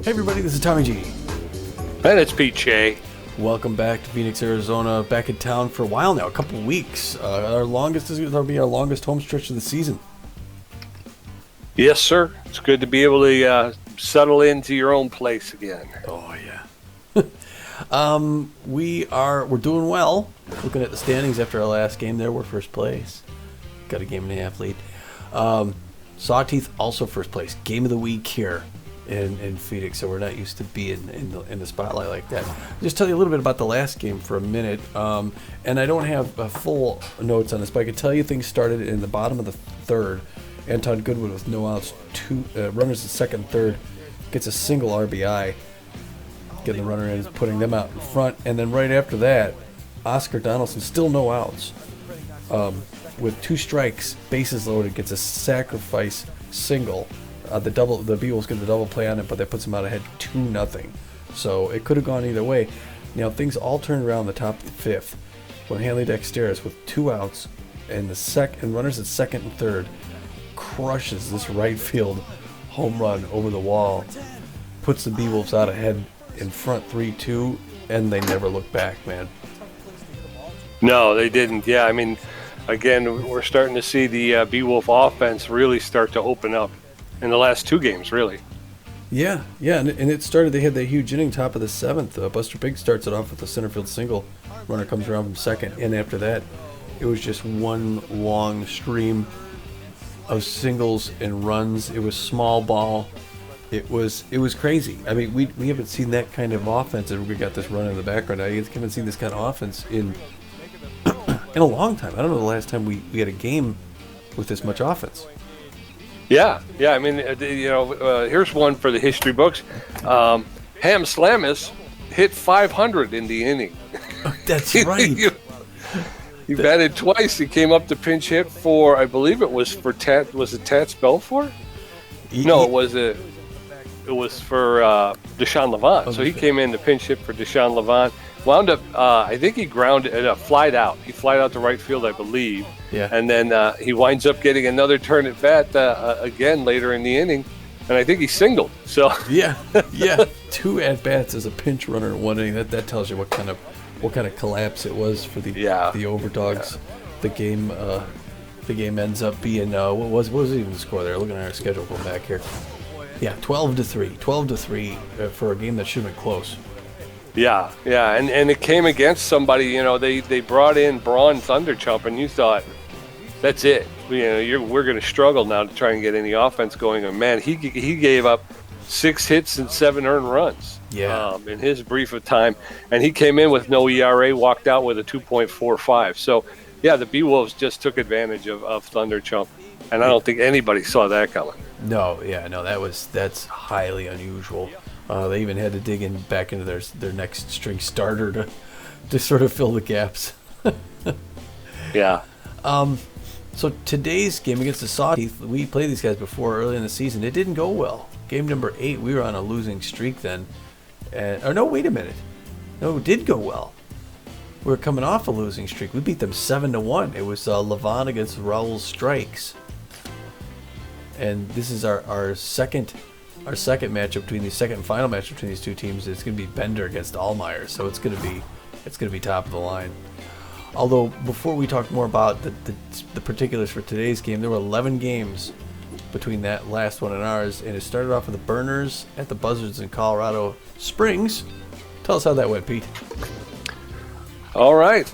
Hey everybody, this is Tommy G. And it's Pete Shea. Welcome back to Phoenix, Arizona. Back in town for a while now, a couple weeks. This is going to be our longest home stretch of the season. Yes, sir. It's good to be able to settle into your own place again. Oh yeah. We're doing well. Looking at the standings after our last game there, we're first place. Got a game and a half lead. Sawteeth also first place. Game of the week here in Phoenix, so we're not used to being in the spotlight like that. I'll just tell you a little bit about the last game for a minute, and I don't have full notes on this, but I can tell you things started in the bottom of the third. Anton Goodwood with no outs, two runners at second and third, gets a single RBI, getting the runner in, putting them out in front, and then right after that, Oscar Donaldson, still no outs, with two strikes, bases loaded, gets a sacrifice single. The Beewolves get the double play on it, but that puts them out ahead 2-0. So it could have gone either way. Now things all turned around the top of the fifth when Hanley Dexteris, with two outs and runners at second and third, crushes this right field home run over the wall, puts the Beewolves out ahead in front 3-2, and they never looked back, man. No, they didn't. Yeah, I mean, again, we're starting to see the Beewolf offense really start to open up in the last two games, really. Yeah, and it started, they had that huge inning top of the seventh. Buster Big starts it off with a center field single. Runner comes around from second, and after that, it was just one long stream of singles and runs. It was small ball. It was crazy. I mean, we haven't seen that kind of offense, and we got this run in the background. I haven't seen this kind of offense in a long time. I don't know the last time we had a game with this much offense. Yeah. I mean, here's one for the history books. Ham Slamis hit 500 in the inning. That's right. He batted twice. He came up to pinch hit for, I believe it was for Tat. Was it Tats Belfort? No, it was for Deshaun Levant. So he came in to pinch hit for Deshaun Levant. Wound up, I think he grounded, flied out. He flied out to right field, I believe. Yeah. And then he winds up getting another turn at bat again later in the inning, and I think he singled. So yeah. Two at bats as a pinch runner in one inning. That tells you what kind of collapse it was for the Overdogs. Yeah. The game ends up being what was even the score there? Looking at our schedule, going back here. Yeah, 12-3. 12-3 for a game that should have been close. Yeah, and it came against somebody. They brought in Braun Thunderchump, and you thought, that's it. We're going to struggle now to try and get any offense going. And man, he gave up 6 hits and 7 earned runs. Yeah. In his brief of time, and he came in with no ERA, walked out with a 2.45. So, yeah, the Beewolves just took advantage of Thunderchump, and I don't think anybody saw that coming. No, that's highly unusual. They even had to dig back into their next string starter to sort of fill the gaps. Yeah. So today's game against the Sawteeth, we played these guys before early in the season. It didn't go well. Game number 8, we were on a losing streak then. No, wait a minute. No, it did go well. We were coming off a losing streak. We beat them 7-1. It was Levant against Raul's strikes. And this is our second matchup between the second and final match between these two teams. It's going to be Bender against Allmeyer, so it's going to be top of the line. Although before we talk more about the particulars for today's game, there were 11 games between that last one and ours, and it started off with the Burners at the Buzzards in Colorado Springs. Tell us how that went, Pete. All right.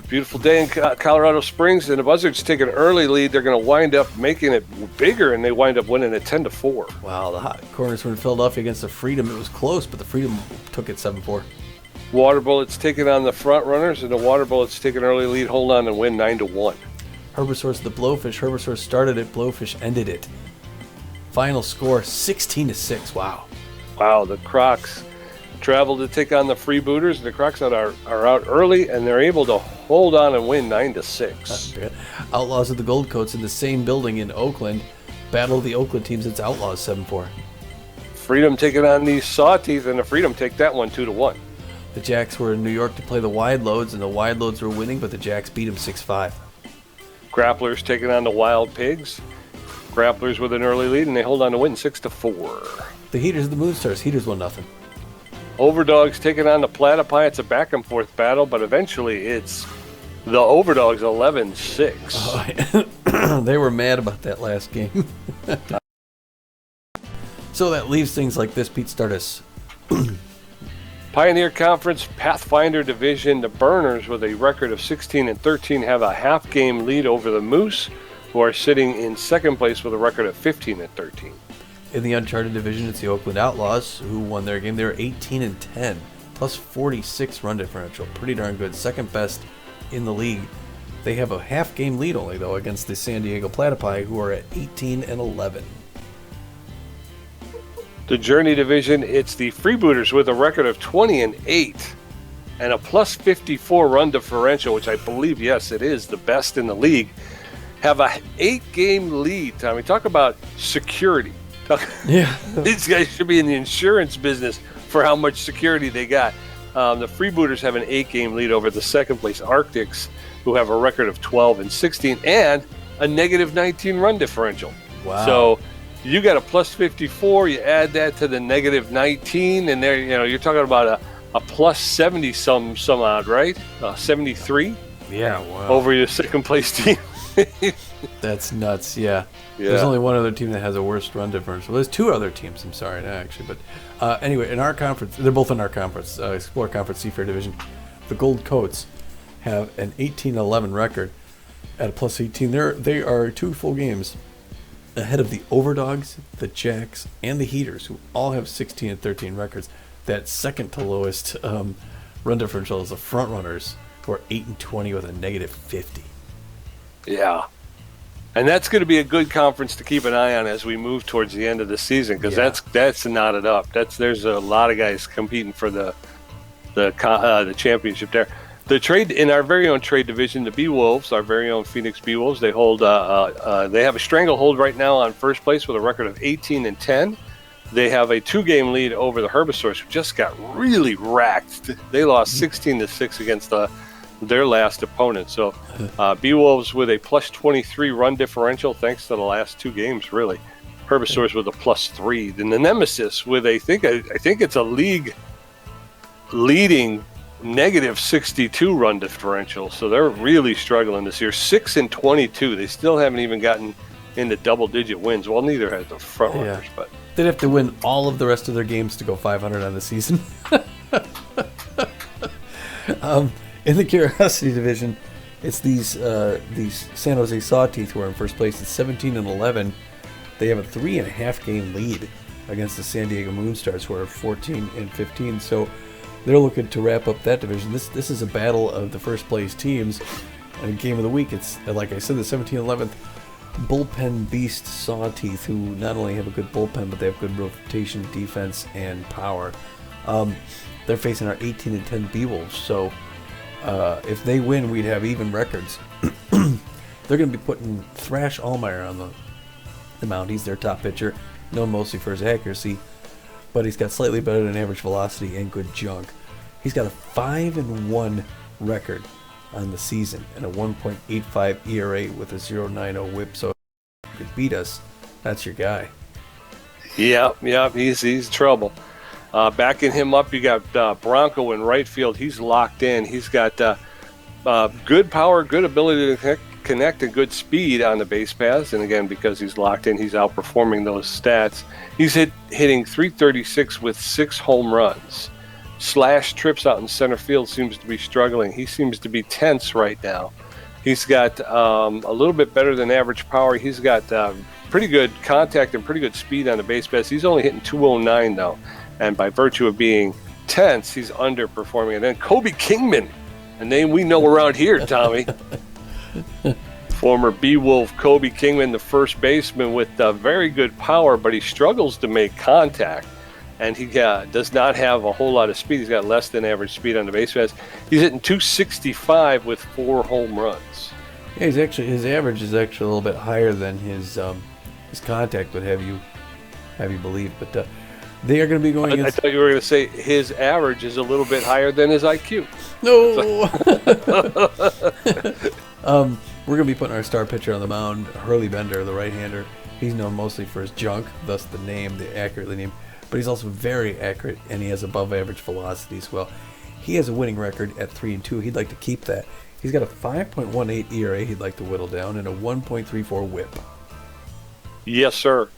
Beautiful day in Colorado Springs, and the Buzzards take an early lead. They're going to wind up making it bigger, and they wind up winning it 10-4. Wow, the hot corners were in Philadelphia against the Freedom. It was close, but the Freedom took it 7-4. Water Bullets taking on the front runners, and the Water Bullets take an early lead, hold on, and win 9-1. Herbosaurus the Blowfish. Herbosaurus started it, Blowfish ended it. Final score 16-6. Wow. Wow, the Crocs travel to take on the Freebooters, and the Crocs are out early, and they're able to hold on and win 9-6. Outlaws of the Gold Coats in the same building in Oakland battle of the Oakland teams. It's Outlaws 7-4. Freedom taking on the Sawteeth, and the Freedom take that one 2-1. The Jacks were in New York to play the Wide Loads, and the Wide Loads were winning, but the Jacks beat them 6-5. Grapplers taking on the Wild Pigs. Grapplers with an early lead, and they hold on to win 6-4. The Heaters and the Moonstars. Heaters 1-0. Overdogs taking on the Platypi. It's a back and forth battle, but eventually it's the Overdogs 11-6. They were mad about that last game. So that leaves things like this. Pete, start us. Pioneer Conference Pathfinder Division. The Burners, with a record of 16-13, have a half-game lead over the Moose, who are sitting in second place with a record of 15-13. In the Uncharted Division, it's the Oakland Outlaws who won their game. They're 18-10, plus 46 run differential. Pretty darn good. Second best in the league. They have a half-game lead only, though, against the San Diego Platypi, who are at 18-11. The Journey Division, it's the Freebooters with a record of 20-8 and a plus 54 run differential, which I believe, yes, it is the best in the league. Have a 8-game lead. Tommy, talk about security. Yeah. These guys should be in the insurance business for how much security they got. The Freebooters have an 8-game lead over the second place Arctics, who have a record of 12-16 and a negative 19 run differential. Wow. So you got a plus 54, you add that to the negative 19, and there, you're talking about a plus 70 some odd, right? 73? Yeah, wow. Over your second place team. That's nuts, yeah. There's only one other team that has a worse run differential. There's two other teams, I'm sorry, actually. But anyway, in our conference, they're both in our conference, Explorer Conference Seafair Division. The Gold Coats have an 18-11 record at a plus 18. They are 2 full games ahead of the Overdogs, the Jacks, and the Heaters, who all have 16-13 records. That second to lowest run differential is the Front Runners, who are 8-20 with a negative 50. Yeah. And that's going to be a good conference to keep an eye on as we move towards the end of the season, because that's knotted up. There's a lot of guys competing for the championship there. The trade in our very own trade division, the Beewolves, our very own Phoenix Beewolves, they hold they have a stranglehold right now on first place with a record of 18-10. They have a 2-game lead over the Herbivores, who just got really racked. They lost 16-6 against their last opponent. So Beewolves with a plus 23 run differential thanks to the last 2 games, really. Herbivores with a plus 3. Then the Nemesis with I think it's a league leading negative 62 run differential. So they're really struggling this year. 6-22. They still haven't even gotten into double-digit wins. Well, neither has the Front Runners, but they'd have to win all of the rest of their games to go 500 on the season. In the Curiosity Division, it's these San Jose Sawteeth who are in first place at 17-11. They have a 3.5 game lead against the San Diego Moonstars, who are 14-15. So they're looking to wrap up that division. This is a battle of the first place teams. And game of the week, it's like I said, the 17-11th bullpen beast Sawteeth, who not only have a good bullpen, but they have good rotation, defense, and power. They're facing our 18-10 Beewolves. So if they win, we'd have even records. They're going to be putting Thrash Allmeyer on the mound. He's their top pitcher, known mostly for his accuracy, but he's got slightly better than average velocity and good junk. He's got a 5-1 record on the season and a 1.85 ERA with a 0.90 WHIP. So if you could beat us, that's your guy. Yeah, he's trouble. Backing him up, you got Bronco in right field. He's locked in. He's got good power, good ability to connect, and good speed on the base paths. And again, because he's locked in, he's outperforming those stats. He's hitting .336 with 6 home runs. Slash trips out in center field seems to be struggling. He seems to be tense right now. He's got a little bit better than average power. He's got pretty good contact and pretty good speed on the base paths. He's only hitting .209 though. And by virtue of being tense, he's underperforming. And then Kobe Kingman, a name we know around here, Tommy. Former Beewolf Kobe Kingman, the first baseman with very good power, but he struggles to make contact. And he does not have a whole lot of speed. He's got less than average speed on the base paths. He's hitting .265 with 4 home runs. Yeah, his average is actually a little bit higher than his contact would have you believe. But they are going to be going against... I thought you were going to say his average is a little bit higher than his IQ. No! We're going to be putting our star pitcher on the mound, Hurley Bender, the right-hander. He's known mostly for his junk, thus the name, the accurately named but he's also very accurate, and he has above-average velocity as well. He has a winning record at 3-2. He'd like to keep that. He's got a 5.18 ERA he'd like to whittle down, and a 1.34 WHIP. Yes, sir.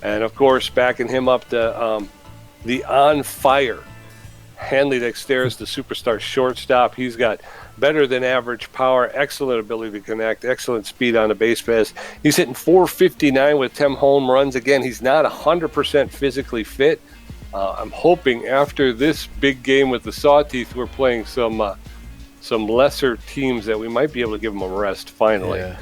And, of course, backing him up, the on-fire Hanley Dexteris, the superstar shortstop. He's got better-than-average power, excellent ability to connect, excellent speed on the base pass. He's hitting .459 with 10 home runs. Again, he's not 100% physically fit. I'm hoping after this big game with the Sawteeth, we're playing some lesser teams that we might be able to give him a rest finally. Yeah.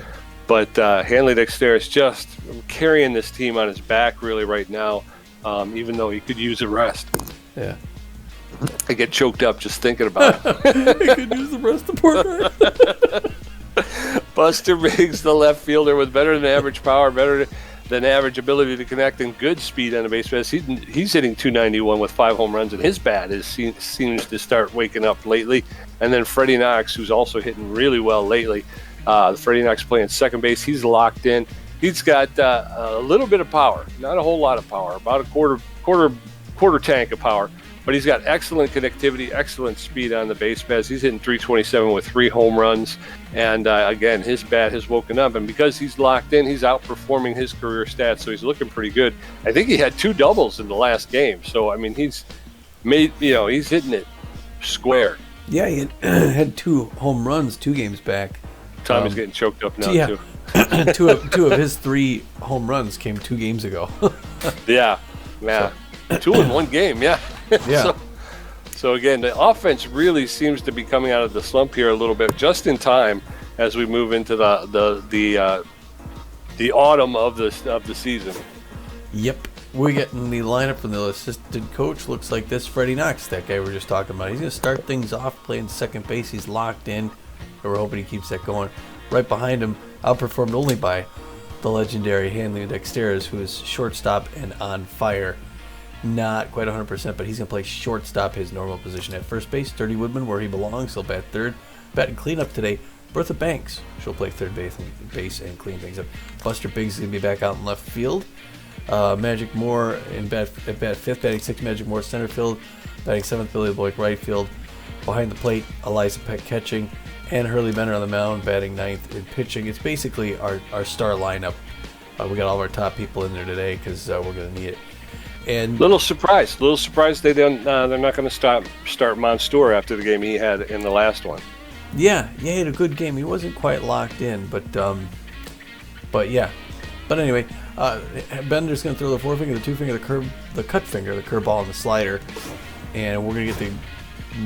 But Hanley Dexteris just carrying this team on his back really right now, even though he could use a rest. Yeah. I get choked up just thinking about it. He could use the rest of the guy. Buster Biggs, the left fielder, with better than average power, better than average ability to connect, and good speed on the base pass. He's hitting .291 with 5 home runs, and his bat seems to start waking up lately. And then Freddie Knox, who's also hitting really well lately. Freddie Knox playing second base. He's locked in. He's got a little bit of power, not a whole lot of power, about a quarter tank of power. But he's got excellent connectivity, excellent speed on the base pass. He's hitting .327 with 3 home runs. And again, his bat has woken up. And because he's locked in, he's outperforming his career stats. So he's looking pretty good. I think he had 2 doubles in the last game. So, I mean, he's hitting it square. Yeah, he had 2 home runs 2 games back. Tommy's getting choked up now, yeah. too. two of his 3 home runs came 2 games ago. Yeah. So. 2 in 1 game, yeah. Yeah. So again, the offense really seems to be coming out of the slump here a little bit, just in time as we move into the autumn of the season. Yep. We're getting the lineup from the assistant coach. Looks like this Freddie Knox, that guy we were just talking about. He's going to start things off playing second base. He's locked in, and we're hoping he keeps that going. Right behind him, outperformed only by the legendary Hanley Dexteris, who is shortstop and on fire. Not quite 100%, but he's going to play shortstop, his normal position. At first base, Sturdy Woodman, where he belongs. He'll bat third. Batting cleanup today, Bertha Banks. She'll play third base and clean things up. Buster Biggs is going to be back out in left field. Magic Moore at bat fifth, batting sixth, Magic Moore center field. Batting seventh, Billy Blake right field. Behind the plate, Eliza Peck catching. And Hurley Benner on the mound, batting ninth and pitching. It's basically our star lineup. We got all of our top people in there today because we're going to need it. And little surprised they're not going to start Montour after the game he had in the last one. Yeah, he had a good game. He wasn't quite locked in, but yeah. But anyway, Bender's going to throw the forefinger, the two finger, the cut finger, the curveball, and the slider, and we're going to get the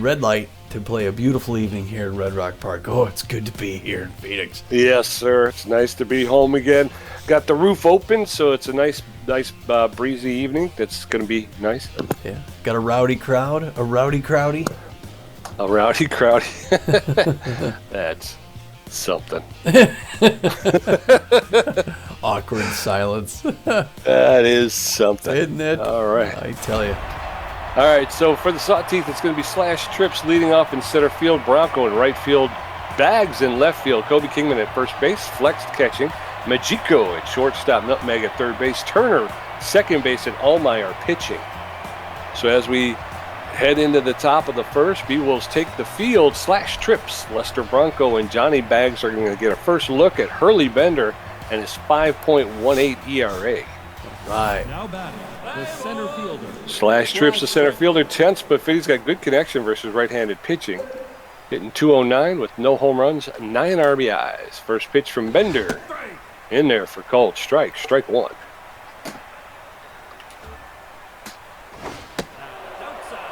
red light to play a beautiful evening here in Red Rock Park. Oh, it's good to be here in Phoenix. Yes, sir. It's nice to be home again. Got the roof open, so it's a nice breezy evening. That's going to be nice. Yeah. Got a rowdy crowd. A rowdy crowdy. A rowdy crowdy. That's something. Awkward silence. That is something. Isn't it? All right. I tell you. All right, so for the Sawteeth, it's going to be Slash Trips leading off in center field, Bronco in right field, Bags in left field, Kobe Kingman at first base, Flex catching, Majiko at shortstop, Nutmeg at third base, Turner second base, and Allmeyer pitching. So as we head into the top of the first, Beewolves take the field. Slash Trips, Lester Bronco and Johnny Bags are going to get a first look at Hurley Bender and his 5.18 ERA. Right. Now batting, the center fielder. Slash Trips, the center fielder, tense, but Fitty's got good connection versus right-handed pitching. Hitting .209 with no home runs, 9 RBIs. First pitch from Bender. In there for called strike one.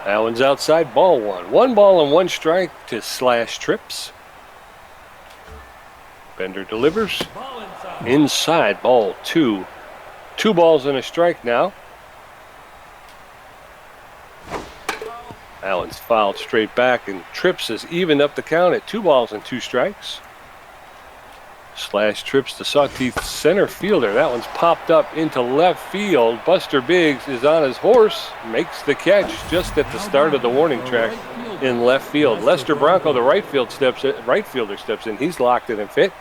That one's outside, ball one. 1 ball and 1 strike to Slash Trips. Bender delivers. Inside, ball 2. 2 balls and a strike now. That one's fouled straight back, and Trips has evened up the count at 2 balls and 2 strikes. Slash Trips, the Sawteeth center fielder. That one's popped up into left field. Buster Biggs is on his horse, makes the catch just at the start of the warning track in left field. Lester Bronco, the right fielder, steps in. He's locked in and fit.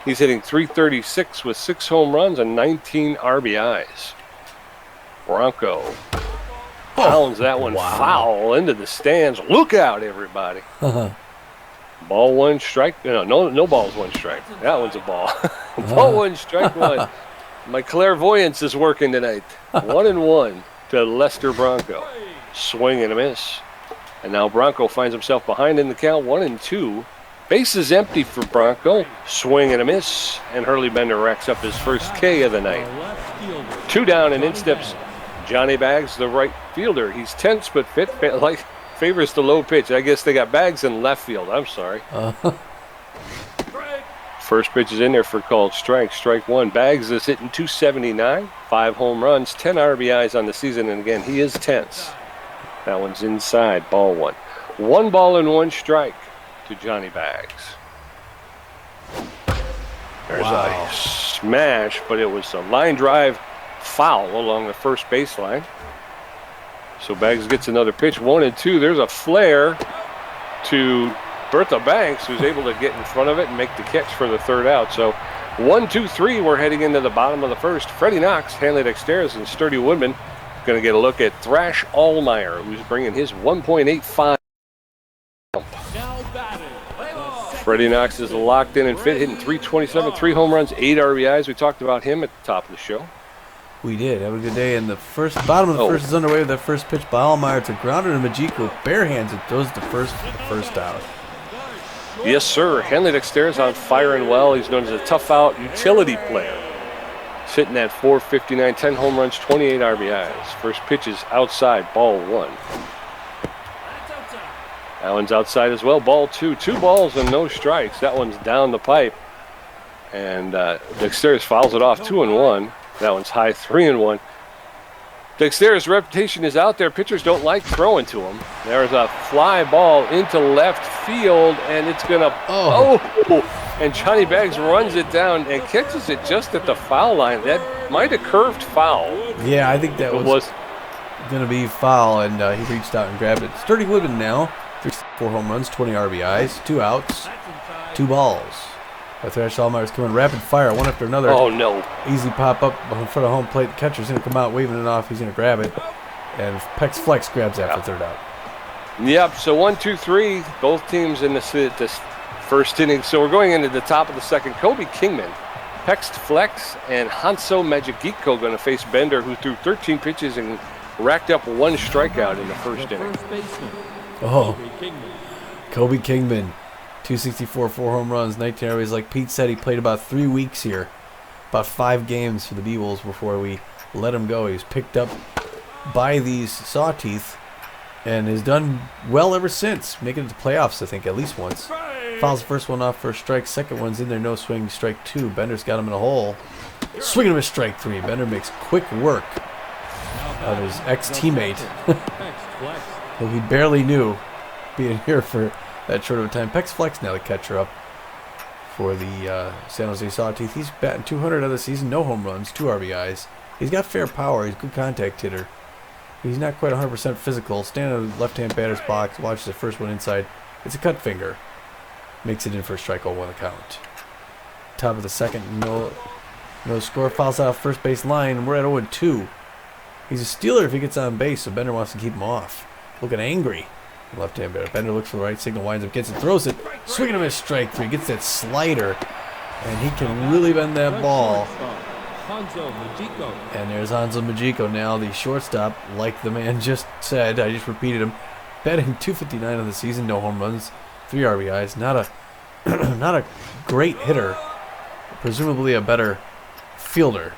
He's hitting .336 with 6 home runs and 19 RBIs. Bronco pounds that one foul into the stands. Look out, everybody. Ball one, strike. No balls, one strike. That one's a ball. Ball one, strike one. My clairvoyance is working tonight. 1-1 to Lester Bronco. Swing and a miss. And now Bronco finds himself behind in the count, 1-2. Base is empty for Bronco. Swing and a miss. And Hurley Bender racks up his first K of the night. 2 down and in steps Johnny Baggs, the right fielder. He's tense but fit, favors the low pitch. I guess they got Baggs in left field. I'm sorry. First pitch is in there for called strike. Strike one. Baggs is hitting .279, 5 home runs, 10 RBIs on the season. And again, he is tense. That one's inside. Ball one. 1 ball and 1 strike to Johnny Baggs. There's a smash, but it was a line drive foul along the first baseline. So Baggs gets another pitch, 1-2. There's a flare to Bertha Banks, who's able to get in front of it and make the catch for the 3rd out. So 1-2-3, we're heading into the bottom of the 1st. Freddie Knox, Hanley Dexteris, and Sturdy Woodman going to get a look at Thrash Allmeyer, who's bringing his 1.85. Freddie Knox is locked in and fit, hitting .327, 3 home runs, 8 RBIs. We talked about him at the top of the show. We did. Have a good day. And the bottom of the 1st is underway with that first pitch by Allmeyer. It's a grounder, and Majiko barehands it, throws the first out. Yes, sir. Hanley Dexteris on fire and well. He's known as a tough out utility player. Sitting at .459, 10 home runs, 28 RBIs. First pitch is outside, ball 1. That one's outside as well, ball 2. 2 balls and no strikes. That one's down the pipe. And Dexteris fouls it off, 2-1. That one's high, 3-1. Dexteris' reputation is out there. Pitchers don't like throwing to him. There's a fly ball into left field, and it's going to... And Johnny Baggs runs it down and catches it just at the foul line. That might have curved foul. Yeah, I think that was going to be foul, and he reached out and grabbed it. Sturdy Woodman now, 4 home runs, 20 RBIs, 2 outs, 2 balls. Thrash Allmeyer's coming rapid fire, one after another. Oh, no. Easy pop up in front of home plate. The catcher's going to come out waving it off. He's going to grab it. And Pex Flex grabs that for 3rd out. Yep, so 1-2-3. Both teams in this 1st inning. So we're going into the top of the 2nd. Kobe Kingman, Pex Flex, and Hanso Magikiko going to face Bender, who threw 13 pitches and racked up 1 strikeout in the 1st inning. Kobe Kingman. 264, 4 home runs, 19 RBIs. Like Pete said, he played about 3 weeks here. About 5 games for the Beewolves before we let him go. He was picked up by these Sawteeth and has done well ever since. Making it to playoffs, I think, at least once. Fouls the first one off for a strike. Second one's in there, no swing, strike 2. Bender's got him in a hole. Swinging him a strike 3. Bender makes quick work of his ex-teammate, who he barely knew being here for that short of a time. Pex Flex now the catcher up for the San Jose Sawteeth. He's batting .200 of the season, no home runs, 2 RBIs. He's got fair power. He's a good contact hitter. He's not quite 100% physical. Standing in the left-hand batter's box, watches the first one inside. It's a cut finger. Makes it in for a strike, 0-1 the count. Top of the 2nd, no score. Fouls out first base line, and we're at 0-2. He's a stealer if he gets on base, so Bender wants to keep him off. Looking angry. Left-hand batter. Bender looks for the right signal, winds up, gets it, throws it, swinging him a strike 3, gets that slider, and he can really bend that ball. And there's Hanso Majiko now, the shortstop, like the man just said. I just repeated him. Batting .259 of the season, no home runs, 3 RBIs. Not a great hitter, presumably a better fielder.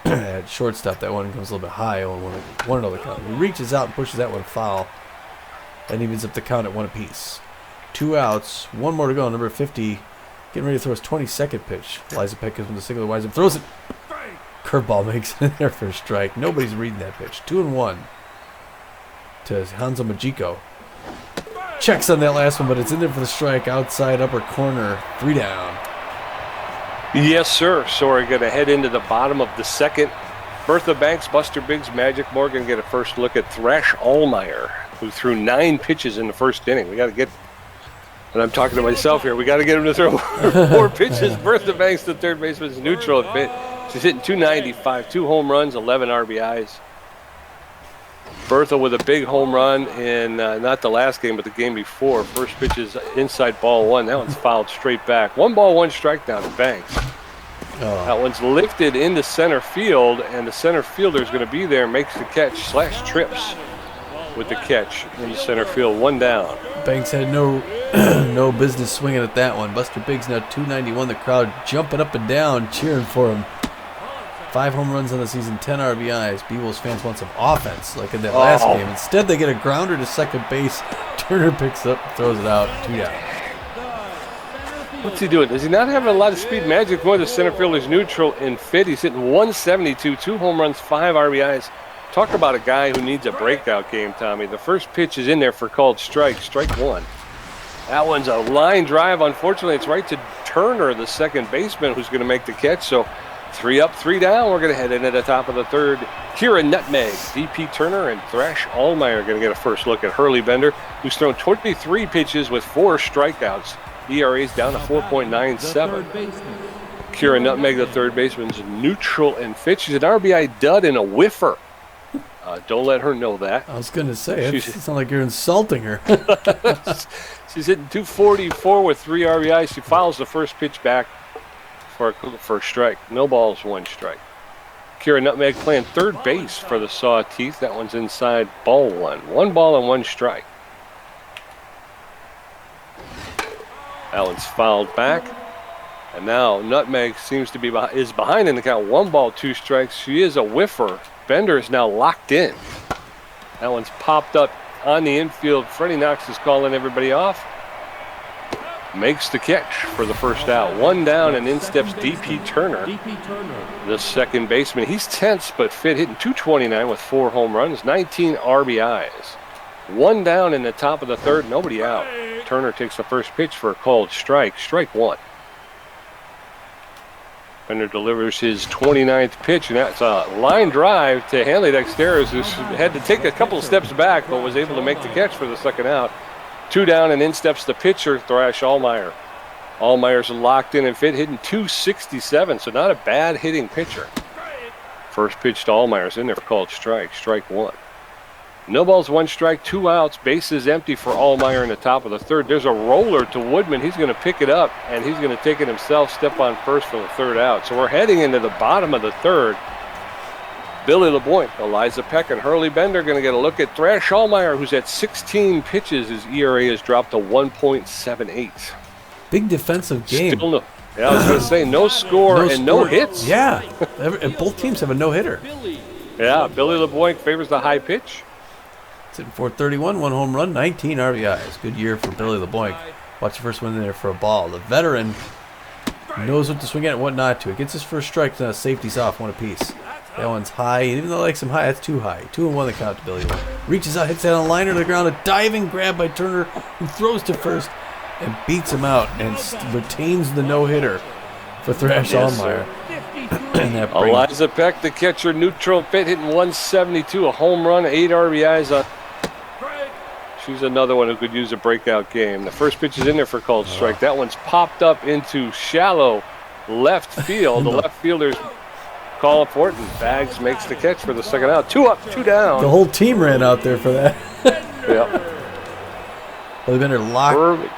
At shortstop, that one comes a little bit high on 1-0 count. He reaches out and pushes that one foul. And evens up the count at 1 apiece. 2 outs, 1 more to go. Number 50, getting ready to throw his 22nd pitch. Liza Peck gives him the single, winds up, throws it. Curveball makes it in there for a strike. Nobody's reading that pitch. 2-1 to Hanso Majiko. Checks on that last one, but it's in there for the strike. Outside upper corner, 3 down. Yes, sir. So we're going to head into the bottom of the 2nd. Bertha Banks, Buster Biggs, Magic Morgan get a first look at Thrash Allmeyer, who threw 9 pitches in the 1st inning. We got to get, and I'm talking to myself here, we got to get him to throw 4 pitches. Bertha Banks, the 3rd baseman, is neutral at bit. She's hitting .295, 2 home runs, 11 RBIs. Bertha with a big home run in not the last game, but the game before. First pitch is inside ball one. That one's fouled straight back. 1 ball, 1 strike down to Banks. Oh. That one's lifted into center field, and the center fielder is going to be there, makes the catch, /trips with the catch in center field. 1 down. Banks had no no business swinging at that one. Buster Biggs now 291. The crowd jumping up and down, cheering for him. 5 home runs on the season, 10 RBIs. Beewolves fans want some offense, like in that last game. Instead, they get a grounder to second base. Turner picks up, throws it out, 2 down. What's he doing? Does he not have a lot of speed? Magic more the center fielder's neutral and fit. He's hitting 172, 2 home runs, 5 RBIs. Talk about a guy who needs a breakout game, Tommy. The first pitch is in there for called strike 1. That one's a line drive. Unfortunately, it's right to Turner, the second baseman, who's going to make the catch. So 3 up, 3 down. We're going to head into the top of the third. Kira Nutmeg, DP Turner, and Thrash Allmeyer are going to get a first look at Hurley Bender, who's thrown 23 pitches with 4 strikeouts. ERA's down to 4.97. Kira Nutmeg, the third baseman's neutral and fit. She's an RBI dud and a whiffer. Don't let her know that. I was going to say, it sounds like you're insulting her. She's hitting 244 with 3 RBIs. She fouls the first pitch back for a strike. No balls, 1 strike. Kira Nutmeg playing third base for the Sawteeth. That one's inside ball 1. 1 ball and 1 strike. That one's fouled back. And now Nutmeg seems to be is behind in the count. 1 ball, 2 strikes. She is a whiffer. Bender is now locked in. That one's popped up on the infield. Freddie Knox is calling everybody off. Makes the catch for the first out. 1 down, and in steps DP Turner, the second baseman. He's tense but fit, hitting 229 with 4 home runs, 19 RBIs. 1 down in the top of the third, nobody out. Turner takes the first pitch for a called strike 1. Bender delivers his 29th pitch, and that's a line drive to Hanley Dexteros, who had to take a couple of steps back, but was able to make the catch for the second out. 2 down, and in steps the pitcher, Thrash Allmeyer. Allmeyer's locked in and fit, hitting 267, so not a bad hitting pitcher. First pitch to Allmeyer's in there for called strike 1. No balls, 1 strike, 2 outs, bases empty for Allmeyer in the top of the third. There's a roller to Woodman. He's going to pick it up, and he's going to take it himself, step on first for the third out. So we're heading into the bottom of the third. Billy LeBoint, Eliza Peck, and Hurley Bender going to get a look at Thrash Allmeyer, who's at 16 pitches. His ERA has dropped to 1.78. Big defensive game. Still no, I was going to say no score and no hits. Yeah, both teams have a no-hitter. Yeah, Billy LeBoint favors the high pitch. Hitting 431, 1 home run, 19 RBIs. Good year for Billy LeBoink. Watch the first one in there for a ball. The veteran knows what to swing at and what not to. It gets his first strike, now safety's off, 1 apiece. That one's high, and even though I like some high, that's too high. 2-1 the count to Billy. Reaches out, hits that on a liner to the ground, a diving grab by Turner, who throws to first and beats him out and retains the no-hitter for Thrash Allmeyer. Eliza Peck, the catcher, neutral fit, hitting 172, a home run, 8 RBIs on. She's another one who could use a breakout game. The first pitch is in there for called strike. That one's popped up into shallow left field. The left fielder's calling for it, and Bags makes the catch for the second out. 2 up, 2 down. The whole team ran out there for that. Yeah. Well, Bender locked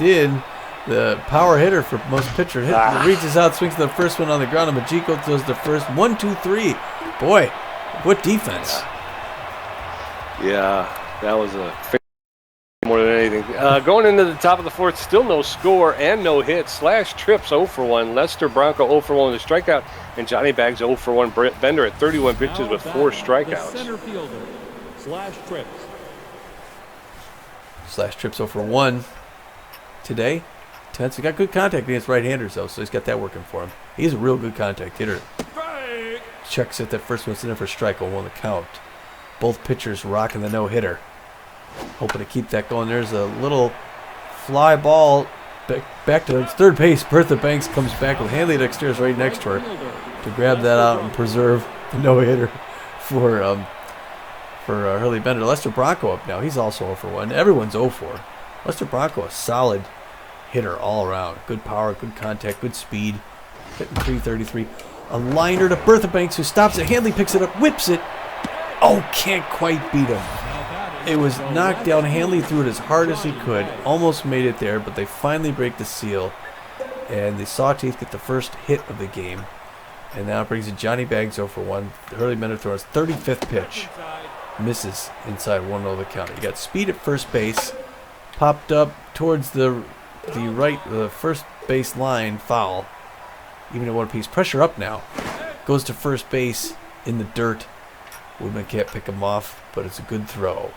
in the power hitter for most pitcher. Reaches out, swings to the first one on the ground, and Majiko throws the first. 1, 2, 3. Boy, what defense. Yeah, that was a more than anything. Going into the top of the fourth, still no score and no hits. /trips 0 for 1. Lester Bronco 0 for 1 with a strikeout. And Johnny Bags 0 for 1. Bender at 31 pitches with 4 strikeouts. Center fielder, /trips. /trips 0 for 1 today. Tense. He got good contact against right-handers, though, so he's got that working for him. He's a real good contact hitter. Checks it. That first one's in there for strike 0-1 the count. Both pitchers rocking the no-hitter. Hoping to keep that going. There's a little fly ball back to third base. Bertha Banks comes back with Hanley Dexteros right next to her to grab that out and preserve the no-hitter for Hurley Bender. Lester Bronco up now. He's also 0 for 1. Everyone's 0 for. Lester Bronco, a solid hitter all around. Good power, good contact, good speed. Hitting 333. A liner to Bertha Banks, who stops it. Hanley picks it up, whips it, Oh, can't quite beat him. It was knocked down. Hanley threw it as hard as he could. Almost made it there, but they finally break the seal. And the Sawteeth get the first hit of the game. And now it brings it Johnny Bags 0 for 1. Hurley Bender throws 35th pitch. Misses inside 1-0 the count. You got speed at first base. Popped up towards the first base line. Foul. Even at one piece. Pressure up now. Goes to first base in the dirt. Woodman can't pick him off, but it's a good throw.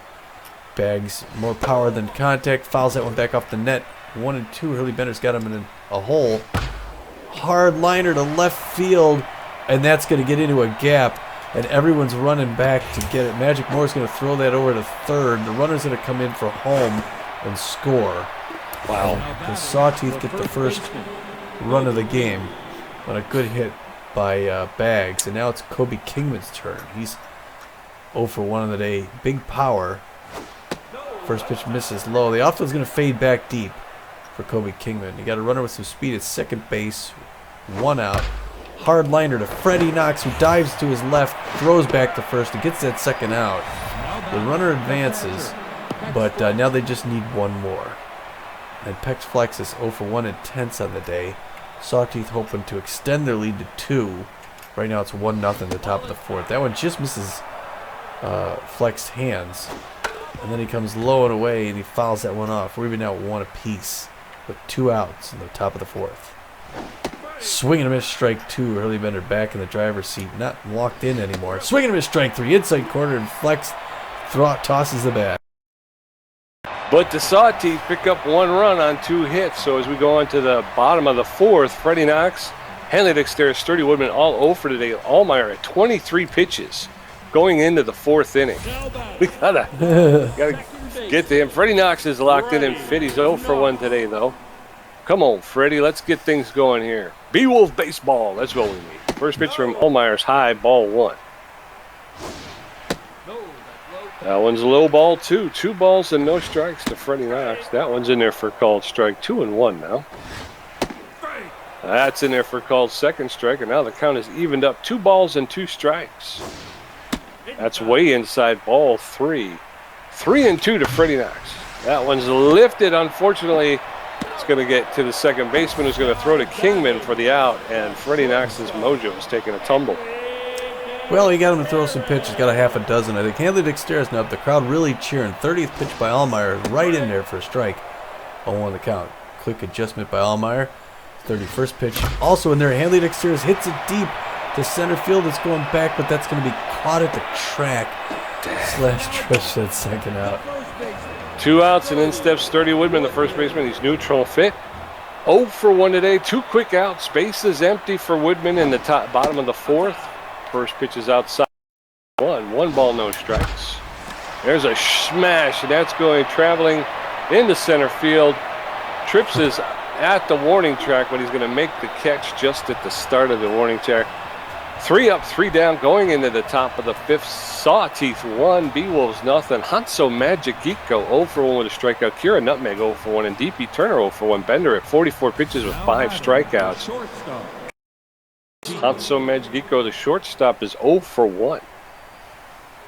Bags more power than contact. Fouls that one back off the net. 1 and 2. Hurley Bender's got him in a hole. Hard liner to left field, and that's going to get into a gap, and everyone's running back to get it. Magic Moore's going to throw that over to third. The runner's going to come in for home and score. Wow. The Sawteeth get the first run of the game on a good hit by Bags, and now it's Kobe Kingman's turn. He's 0 for 1 on the day. Big power. First pitch misses low. The outfield's going to fade back deep for Kobe Kingman. You got a runner with some speed at second base. 1 out. Hard liner to Freddie Knox, who dives to his left, throws back to first, and gets that second out. The runner advances, but now they just need one more. And Pex Flex is 0 for 1 and tenths on the day. Sawteeth hoping to extend their lead to 2. Right now it's 1-0 at the top of the fourth. That one just misses Flex's hands. And then he comes low and away, and he fouls that one off. We're even now 1 apiece with 2 outs in the top of the fourth. Swing and a miss, strike 2. Hurley Bender back in the driver's seat, not locked in anymore. Swing and a miss, strike 3. Inside corner, and Flex tosses the bat. But the Sawteeth pick up 1 run on 2 hits. So as we go on to the bottom of the fourth, Freddie Knox, Hanley Dexter, Sturdy Woodman all 0 for today. Allmeyer at 23 pitches going into the 4th inning. We gotta get to him. Freddie Knox is locked in and fit. He's 0 for 1 today, though. Come on, Freddie. Let's get things going here. Beewolves baseball. That's what we need. First pitch from Allmeyer's high, ball 1. That one's a low, ball 2. 2 balls and no strikes to Freddie Knox. That one's in there for called strike 2-1 now. That's in there for called second strike, and now the count is evened up. 2 balls and 2 strikes. That's way inside ball 3. 3-2 to Freddie Knox. That one's lifted. Unfortunately, it's going to get to the second baseman, who's going to throw to Kingman for the out, and Freddie Knox's mojo is taking a tumble. Well, he got him to throw some pitches. Got a half a dozen. I think Hanley Dexter is now up. The crowd really cheering. 30th pitch by Allmeyer, right in there for a strike. 0-1 the count. Quick adjustment by Allmeyer. 31st pitch also in there. Hanley Dexter hits it deep to center field. It's going back, but that's going to be caught at the track. Trish that second out. 2 outs, and in steps Sturdy Woodman, the first baseman. He's neutral fit. 0 for 1 today. 2 quick outs. Base is empty for Woodman in the bottom of the 4th. First pitch is outside. 1 ball, no strikes. There's a smash, and that's going traveling into center field. Trips is at the warning track, but he's going to make the catch just at the start of the warning track. 3 up, 3 down, going into the top of the 5th. Sawteeth 1, Beewolves nothing. Hanso Magikiko 0 for 1 with a strikeout. Kira Nutmeg 0 for 1, and DP Turner 0 for 1. Bender at 44 pitches with 5 strikeouts. Hanso Magikiko, the shortstop, is 0 for 1.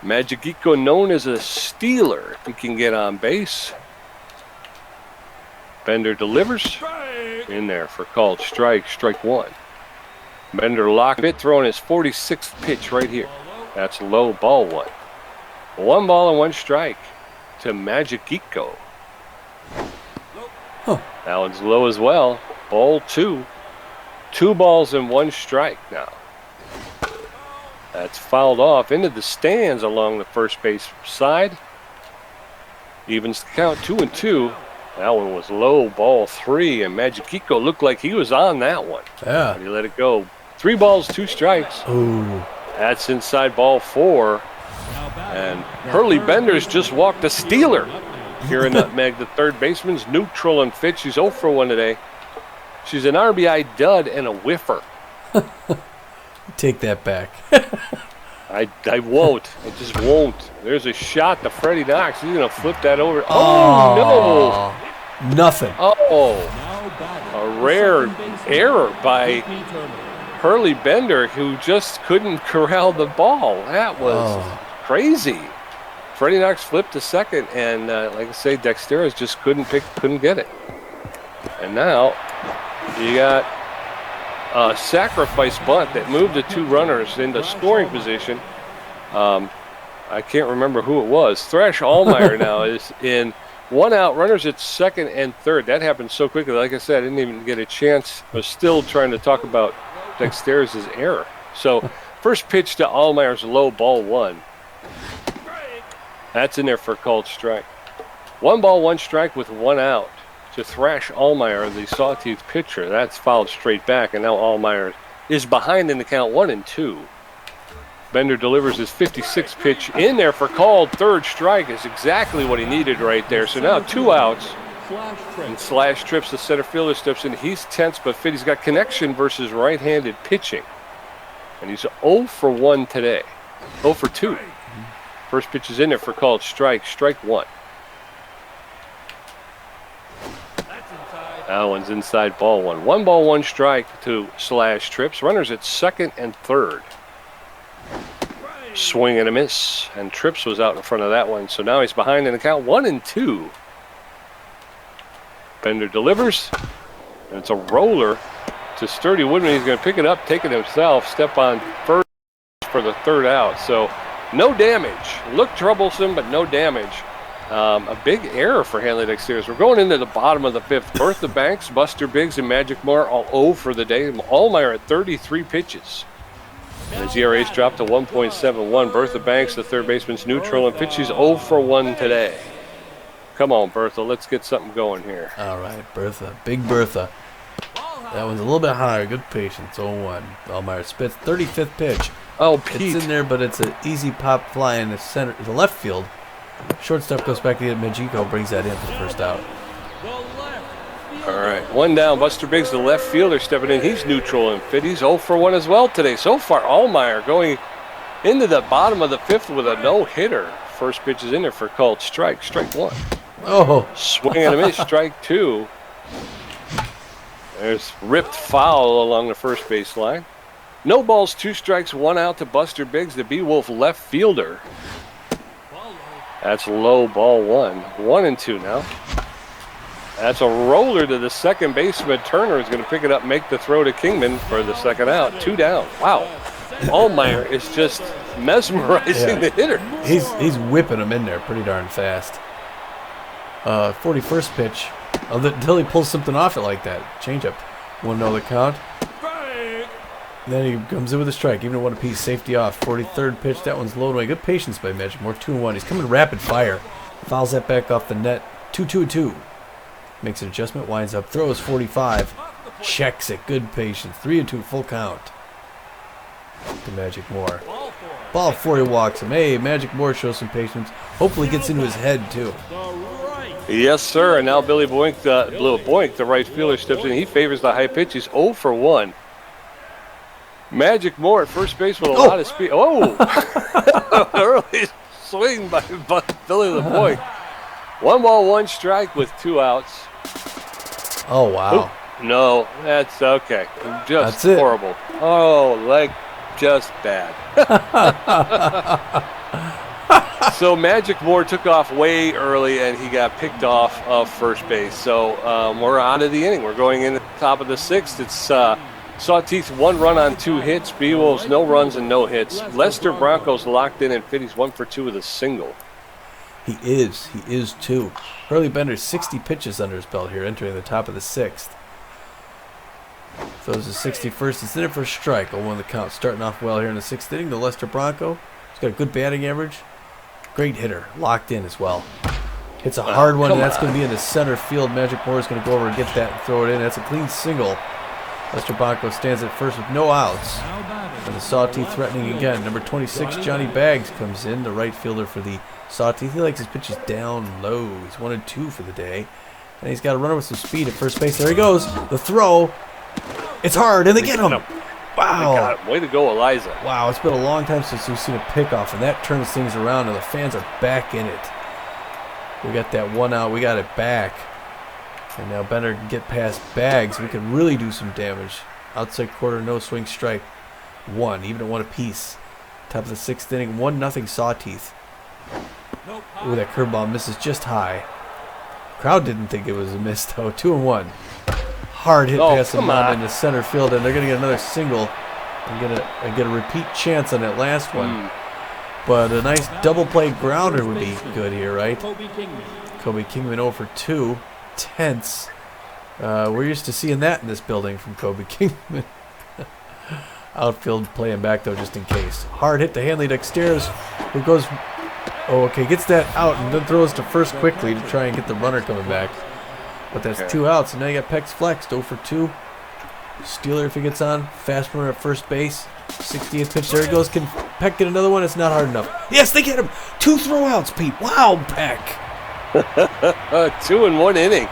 Magikiko known as a stealer if he can get on base. Bender delivers in there for called strike 1. Bender locked it, throwing his 46th pitch right here. That's low, ball 1. 1 ball and 1 strike to Magikiko. Huh. That one's low as well. Ball 2. 2 balls and 1 strike now. That's fouled off into the stands along the first base side. Evens the count, 2-2. That one was low, ball 3, and Magikiko looked like he was on that one. Yeah. But he let it go. 3 balls, 2 strikes. Ooh. That's inside ball 4. And Hurley Bender's just walked a stealer. Kira Nutmeg, the third baseman's neutral and fit. She's 0 for 1 today. She's an RBI dud and a whiffer. Take that back. I won't. I just won't. There's a shot to Freddie Knox. He's going to flip that over. Oh, no. Nothing. Oh, a rare error by Hurley Bender, who just couldn't corral the ball. That was crazy. Freddie Knox flipped to second, and like I say, Dexteros just couldn't get it. And now you got a sacrifice bunt that moved the 2 runners into scoring position. I can't remember who it was. Thrash Allmeyer now is in 1 out, runners at second and third. That happened so quickly. Like I said, I didn't even get a chance. I was still trying to talk about Dexteros' error. So first pitch to Allmeyer's low, ball 1. That's in there for a called strike. 1 ball, 1 strike with 1 out to Thrash Allmeyer, the Sawteeth pitcher. That's fouled straight back, and now Allmeyer is behind in the count 1-2. Bender delivers his 56th pitch in there for called third strike. Is exactly what he needed right there. So now 2 outs. And Slash trips, the center fielder steps in. He's tense but fit. He's got connection versus right-handed pitching. And he's 0 for 1 today. 0 for 2. First pitch is in there for called strike. Strike 1. That one's inside, ball 1. 1 ball, 1 strike to Slash trips. Runners at second and third. Swing and a miss, and Trips was out in front of that one, so now he's behind in the count 1-2. Bender delivers, and it's a roller to Sturdy Woodman. He's going to pick it up, take it himself, step on first for the 3rd out. So no damage. Looked troublesome, but no damage. A big error for Hanley Dexteros. We're going into the bottom of the 5th. Bertha Banks, Buster Biggs, and Magic Moore all 0 for the day. Allmeyer at 33 pitches. And his ERA's dropped to 1.71. Bertha Banks, the third baseman's neutral, and pitches 0 for 1 today. Come on, Bertha, let's get something going here. All right, Bertha, big Bertha. That one's a little bit higher. Good patience, 0-1. Allmeyer spits, 35th pitch. Oh, Pete. It's in there, but it's an easy pop fly in the left field. Shortstop goes back to get Magico, brings that in for the first out. All right, 1 down. Buster Biggs, the left fielder, stepping in. He's neutral and fit. He's 0 for 1 as well today. So far, Allmeyer going into the bottom of the 5th with a no-hitter. First pitch is in there for called strike. Strike 1. Oh. Swing and a miss. Strike 2. There's ripped foul along the first base line. No balls, 2 strikes, 1 out to Buster Biggs, the Beewolf left fielder. That's low, ball 1. 1-2 now. That's a roller to the second baseman. Turner is going to pick it up, make the throw to Kingman for the 2nd out. 2 down. Wow. Allmeyer is just mesmerizing the hitter. He's whipping him in there pretty darn fast. 41st pitch. Until he pulls something off it like that. Changeup. 1-0 the count. Then he comes in with a strike. Even at 1 apiece. Safety off. 43rd pitch. That one's low away. Good patience by Magic Moore. 2-1. He's coming rapid fire. Fouls that back off the net. 2-2-2. Makes an adjustment, winds up, throws 45, checks it, good patience, 3-2, full count to Magic Moore. Ball 4, he walks him. Hey, Magic Moore shows some patience, hopefully gets into his head too. Yes, sir, and now Billy Boink, the right fielder, steps in. He favors the high pitch. He's 0 for 1. Magic Moore at first base with a lot of speed. Oh! Early swing by Billy LeBoink. 1 ball, 1 strike with 2 outs. Oh, wow. Oop, no, that's okay. Just that's horrible. It. Oh, like just bad. So Magic Moore took off way early, and he got picked off of first base. So we're out of the inning. We're going in at the top of the 6th. It's Sawteeth 1 run on 2 hits. Beewolves no runs and no hits. Lester Broncos locked in and fit. He's 1 for 2 with a single. He is too. Hurley Bender's 60 pitches under his belt here, entering the top of the 6th. Throws his 61st. It's in there for a strike. 0-1 the count. Starting off well here in the 6th inning. The Lester Bronco. He's got a good batting average. Great hitter. Locked in as well. Hits a hard one, and that's going to be in the center field. Magic Moore is going to go over and get that and throw it in. That's a clean single. Lester Bronco stands at first with no outs. And the Sawteeth threatening again. Number 26, Johnny Baggs, comes in, the right fielder for the Sawteeth. He likes his pitches down low. He's 1-2 for the day. And he's got a runner with some speed at first base. There he goes. The throw. It's hard, and they get him. Wow. Way to go, Eliza. Wow, it's been a long time since we've seen a pickoff, and that turns things around, and the fans are back in it. We got that 1 out. We got it back. And now Bender can get past Baggs. We can really do some damage. Outside quarter, no swing strike. 1, even at 1 apiece. Top of the 6th inning, 1-0 Sawteeth. Ooh, that curveball misses just high. Crowd didn't think it was a miss, though. 2-1. Hard hit past the mound into center field, and they're going to get another single and get a repeat chance on that last one. But a nice double play grounder would be good here, right? Kobe Kingman 0 for 2. Tense. We're used to seeing that in this building from Kobe Kingman. Outfield playing back, though, just in case. Hard hit to Hanley upstairs, who goes... Oh, okay, gets that out and then throws to first quickly to try and get the runner coming back. But that's 2 outs, and now you got Peck's flexed, 0 for 2. Steeler if he gets on. Fast runner at first base. 60th pitch, there he goes. Can Peck get another one? It's not hard enough. Yes, they get him. 2 throwouts, Pete. Wow, Peck. 2 in 1 inning.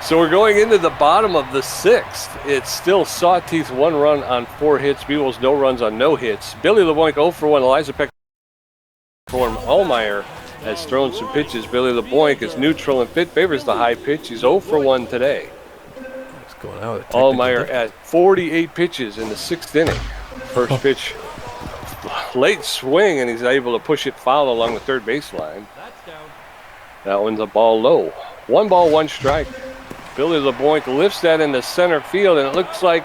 So we're going into the bottom of the 6th. It's still Sawteeth 1 run on 4 hits. Beewolves no runs on no hits. Billy LeBoink 0 for 1. Eliza Peck for Allmeyer has thrown some pitches. Billy LeBoink is neutral and fit. Favors the high pitch. He's 0 for 1 today. What's going on with Allmeyer at 48 pitches in the 6th inning. First pitch, late swing, and he's able to push it foul along the third baseline. That one's a ball low. 1 ball, 1 strike. Billy LeBoink lifts that into center field, and it looks like,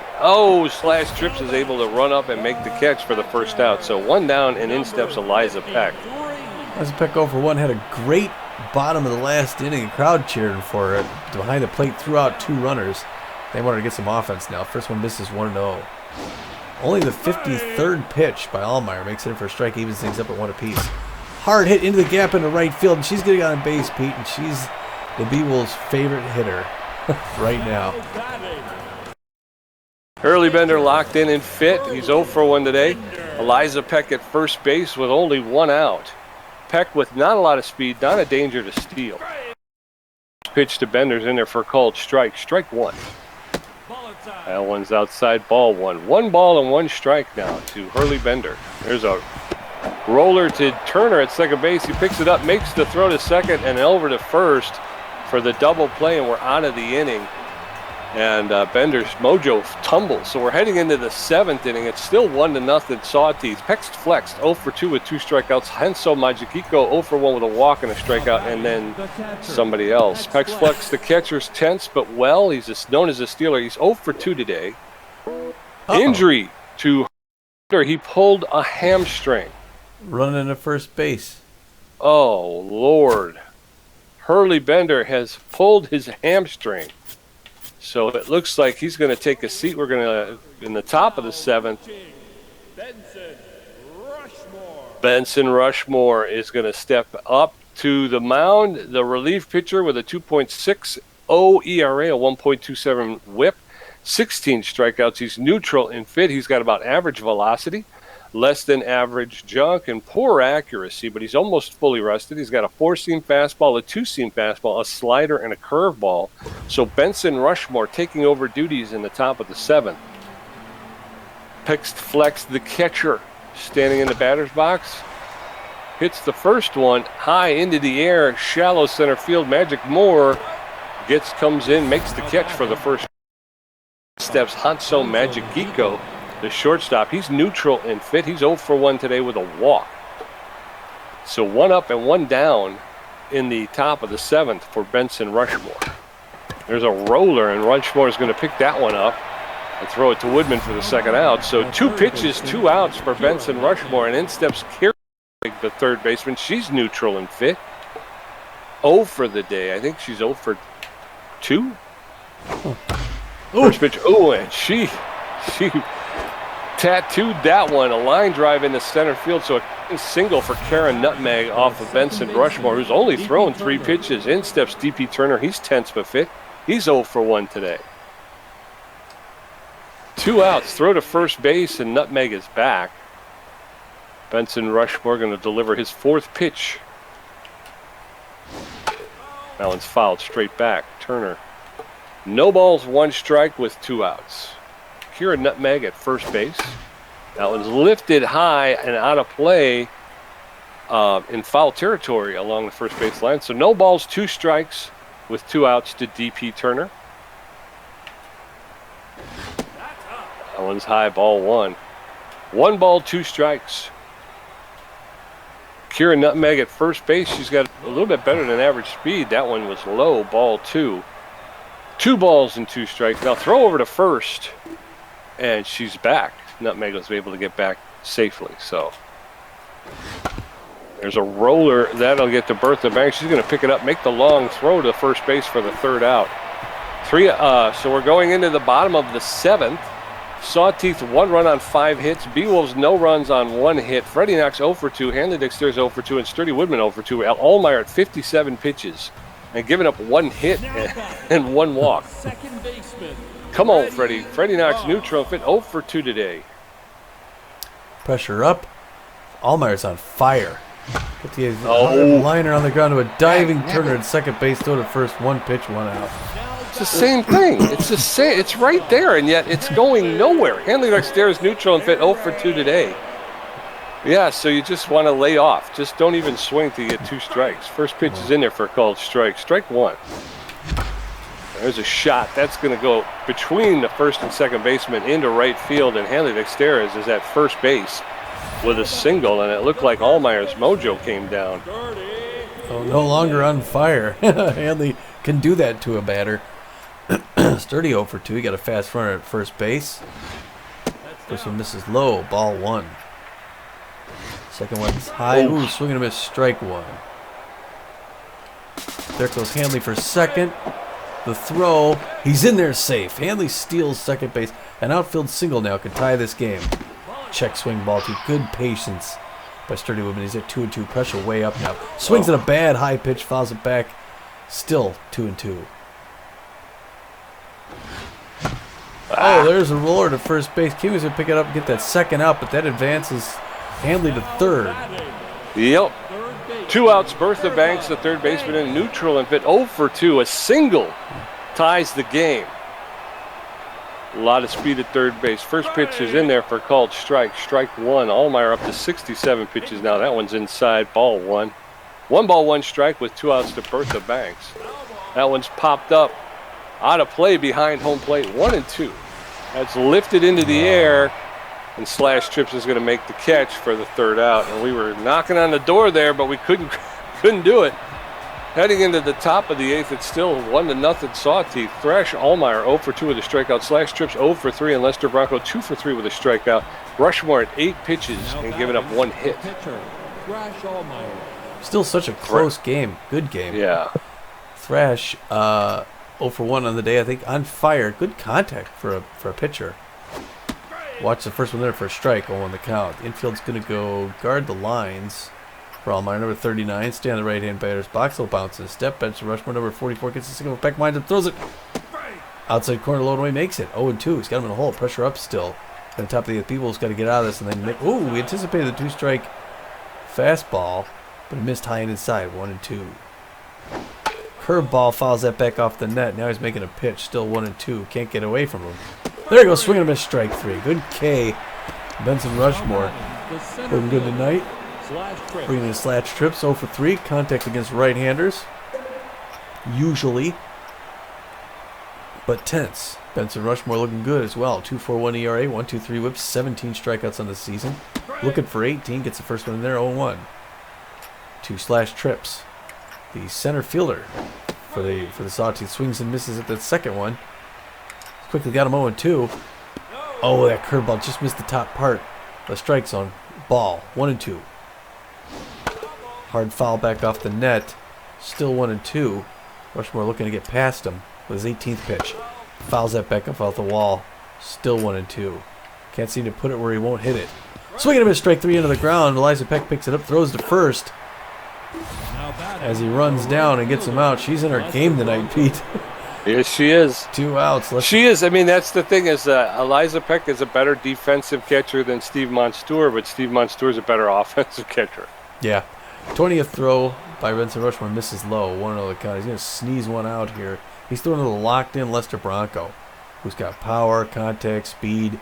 Trips is able to run up and make the catch for the first out. So 1 down, and in steps Eliza Peck. Eliza Peck 0 for 1 had a great bottom of the last inning. The crowd cheered for it. Behind the plate, threw out 2 runners. They wanted to get some offense now. First one misses 1-0. Only the 53rd pitch by Allmeyer makes it in for a strike, evens things up at 1 apiece. Hard hit into the gap into right field, and she's getting on base, Pete, and she's the Beewolves' favorite hitter right now. Hurley Bender locked in and fit. He's 0 for 1 today. Eliza Peck at first base with only 1 out. Peck with not a lot of speed, not a danger to steal. Pitch to Bender's in there for a called strike. Strike 1. That one's outside, ball 1. 1 ball and 1 strike now to Hurley Bender. There's a roller to Turner at second base. He picks it up, makes the throw to second, and over to first for the double play, and we're out of the inning. And Bender's mojo tumbles. So we're heading into the 7th inning. It's still 1-0 Sawteeth. Peck's flexed 0 for 2 with 2 strikeouts. Henso Majikiko 0 for 1 with a walk and a strikeout, and then somebody else. Peck's flexed. The catcher's tense but well. He's known as a stealer. He's 0 for 2 today. Injury to Hunter. He pulled a hamstring. Running to first base. Oh, Lord. Hurley Bender has pulled his hamstring. So it looks like he's going to take a seat. We're going to, in the top of the 7th, Benson Rushmore is going to step up to the mound. The relief pitcher with a 2.60 ERA, a 1.27 whip, 16 strikeouts. He's neutral and fit. He's got about average velocity, less than average junk, and poor accuracy, but he's almost fully rested. He's got a 4-seam fastball, a 2-seam fastball, a slider, and a curveball. So Benson Rushmore taking over duties in the top of the 7th. Peck's Flex, the catcher, standing in the batter's box, hits the first one high into the air, shallow center field. Magic Moore comes in, makes the catch for the first. Steps Hanso Majikiko, the shortstop. He's neutral and fit. He's 0 for 1 today with a walk. So 1 up and 1 down in the top of the 7th for Benson Rushmore. There's a roller, and Rushmore is going to pick that one up and throw it to Woodman for the second out. So 2 pitches, 2 outs for Benson Rushmore, and in steps Kira, the third baseman. She's neutral and fit. 0 for the day. I think she's 0 for 2. First pitch. Oh, and she tattooed that one. A line drive into center field. So a single for Karen Nutmeg off of Benson Rushmore, who's only thrown 3 pitches. In steps DP Turner. He's tense but fit. He's 0 for 1 today. 2 outs. Throw to first base, and Nutmeg is back. Benson Rushmore going to deliver his 4th pitch. That one's fouled straight back. Turner. No balls, 1 strike with 2 outs. Kira Nutmeg at first base. That one's lifted high and out of play in foul territory along the first base line. So no balls, 2 strikes with 2 outs to DP Turner. That one's high, ball 1. 1 ball, 2 strikes. Kira Nutmeg at first base. She's got a little bit better than average speed. That one was low, ball 2. 2 balls and 2 strikes. Now throw over to first, and she's back. Nutmeg was able to get back safely. So there's a roller. That'll get to Bertha Banks. She's going to pick it up, make the long throw to first base for the 3rd out. So we're going into the bottom of the 7th. Sawteeth 1 run on 5 hits. Beewolves no runs on 1 hit. Freddie Knox 0 for 2. Hanley Dexter's 0 for 2. And Sturdy Woodman 0 for 2. Allmeyer at 57 pitches and giving up 1 hit and 1 walk. Come on, Freddie. Freddie Knox neutral fit 0 for 2 today. Pressure up. Allmeyer's on fire. Put the liner on the ground to a diving turner at second base. Throw to first. 1 pitch, 1 out. It's the same thing. It's the same. It's right there, and yet it's going nowhere. Hanley Dexter's neutral and fit 0 for 2 today. Yeah, so you just want to lay off. Just don't even swing till you get 2 strikes. First pitch is in there for a called strike. Strike 1. There's a shot. That's going to go between the first and second baseman into right field, and Hanley Dexter is at first base with a single, and it looked like Allmeyer's mojo came down. Oh, no longer on fire. Hanley can do that to a batter. Sturdy 0 for 2. He got a fast runner at first base. First one misses low. Ball 1. Second one's high. Ooh, swing and a miss. Strike 1. There goes Hanley for second. The throw. He's in there safe. Hanley steals second base. An outfield single now could tie this game. Check swing ball 2. Good patience by Sturdy Woodman. He's at 2-2. Pressure way up now. Swings at a bad high pitch. Fouls it back. Still 2-2. Oh, there's a roller to first base. Kimmy's going to pick it up and get that second out, but that advances Hanley to third. Yep. 2 outs. Bertha Banks, the third baseman, in neutral and fit 0 for 2. A single ties the game. A lot of speed at third base. First pitch is in there for a called strike. Strike 1. Allmeyer up to 67 pitches now. That one's inside. Ball 1. 1 ball, 1 strike with 2 outs to Bertha Banks. That one's popped up out of play behind home plate. 1-2. That's lifted into the air, and Slash Trips is going to make the catch for the 3rd out. And we were knocking on the door there, but we couldn't do it. Heading into the top of the 8th, it's still 1-0 Sawteeth. Thrash Allmeyer 0 for 2 with a strikeout. Slash Trips 0 for 3, and Lester Bronco 2 for 3 with a strikeout. Rushmore at 8 pitches and giving up 1 hit. Still such a close game. Good game. Yeah. Thrash 0 for 1 on the day, I think, on fire. Good contact for a pitcher. Watch the first one there for a strike. 0 the count. The infield's going to go guard the lines for Allmeyer. Number 39, stay on the right-hand batter's box. He'll bounce in a step. Bench Rushmore, number 44, gets the single. Back winds up, throws it. Outside corner, low and away, makes it. 0-2. He's got him in a hole. Pressure up still. At the top of the 8th, Beewolves got to get out of this. And then, we anticipated the 2-strike fastball, but he missed high and inside. 1-2. Curveball fouls that back off the net. Now he's making a pitch. Still 1-2. Can't get away from him. There he goes. Swing and a miss. Strike 3. Good K. Benson Rushmore. Looking good tonight. Bringing in Slash Trips. 0 for 3. Contact against right-handers. Usually. But tense. Benson Rushmore looking good as well. 2.41 ERA. 1.23 whips. 17 strikeouts on the season. Looking for 18. Gets the first one in there. 0-1. 2 Slash Trips. The center fielder for the Sawteeth swings and misses at that second one. Quickly got him 0-2. Oh, that curveball just missed the top part. The strike zone. Ball. 1-2. Hard foul back off the net. Still 1-2. Rushmore looking to get past him with his 18th pitch. Fouls that back up off the wall. Still 1-2. Can't seem to put it where he won't hit it. Swinging him a strike 3 into the ground. Eliza Peck picks it up, throws to first. As he runs down and gets him out. She's in her game tonight, Pete. Yes, she is. 2 outs. She is. I mean, that's the thing is Eliza Peck is a better defensive catcher than Steve Monstour, but Steve Monstour is a better offensive catcher. Yeah. 20th throw by Benson Rushmore misses low. 1-0 the count. He's going to sneeze one out here. He's throwing to the locked-in Lester Bronco, who's got power, contact, speed.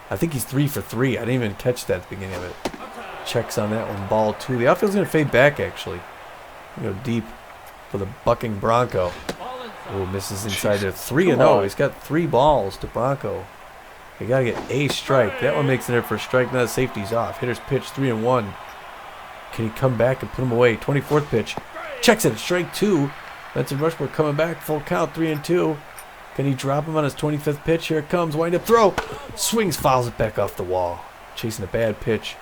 I think he's 3 for 3. I didn't even catch that at the beginning of it. Checks on that one. Ball 2. The outfield's going to fade back, actually. Go deep for the bucking Bronco. Oh, misses inside there. 3-0. He's got 3 balls to Bronco. You got to get a strike. That one makes it there for a strike. Now the safety's off. Hitter's pitch 3-1. Can he come back and put him away? 24th pitch. Checks it. Strike 2. Benson Rushmore coming back. Full count. 3-2. Can he drop him on his 25th pitch? Here it comes. Wind up throw. Swings, fouls it back off the wall. Chasing a bad pitch.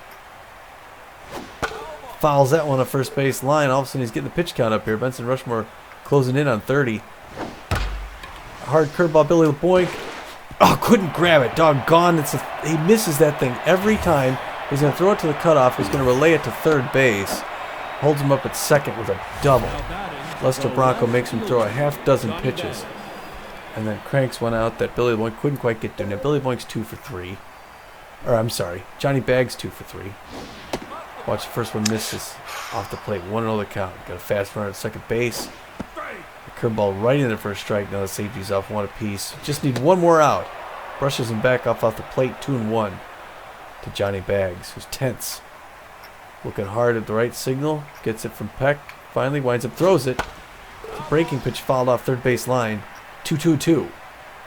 Fouls that one on first base line. All of a sudden he's getting the pitch count up here. Benson Rushmore closing in on 30. Hard curveball, Billy LeBoink. Oh, couldn't grab it. Doggone. He misses that thing every time. He's going to throw it to the cutoff. He's going to relay it to third base. Holds him up at second with a double. Lester Bronco makes him throw a half dozen pitches. And then cranks one out that Billy LeBoink couldn't quite get done. Now, Billy LeBoink's 2 for 3. Or, I'm sorry. Johnny Baggs 2 for 3. Watch the first one misses off the plate. 1-0 the count. Got a fast runner at second base. The curveball right in there for a strike. Now the safety's off 1 apiece. Just need one more out. Brushes him back off the plate. 2-1 to Johnny Baggs, who's tense. Looking hard at the right signal. Gets it from Peck. Finally winds up, throws it. The breaking pitch fouled off third base line. 2-2-2.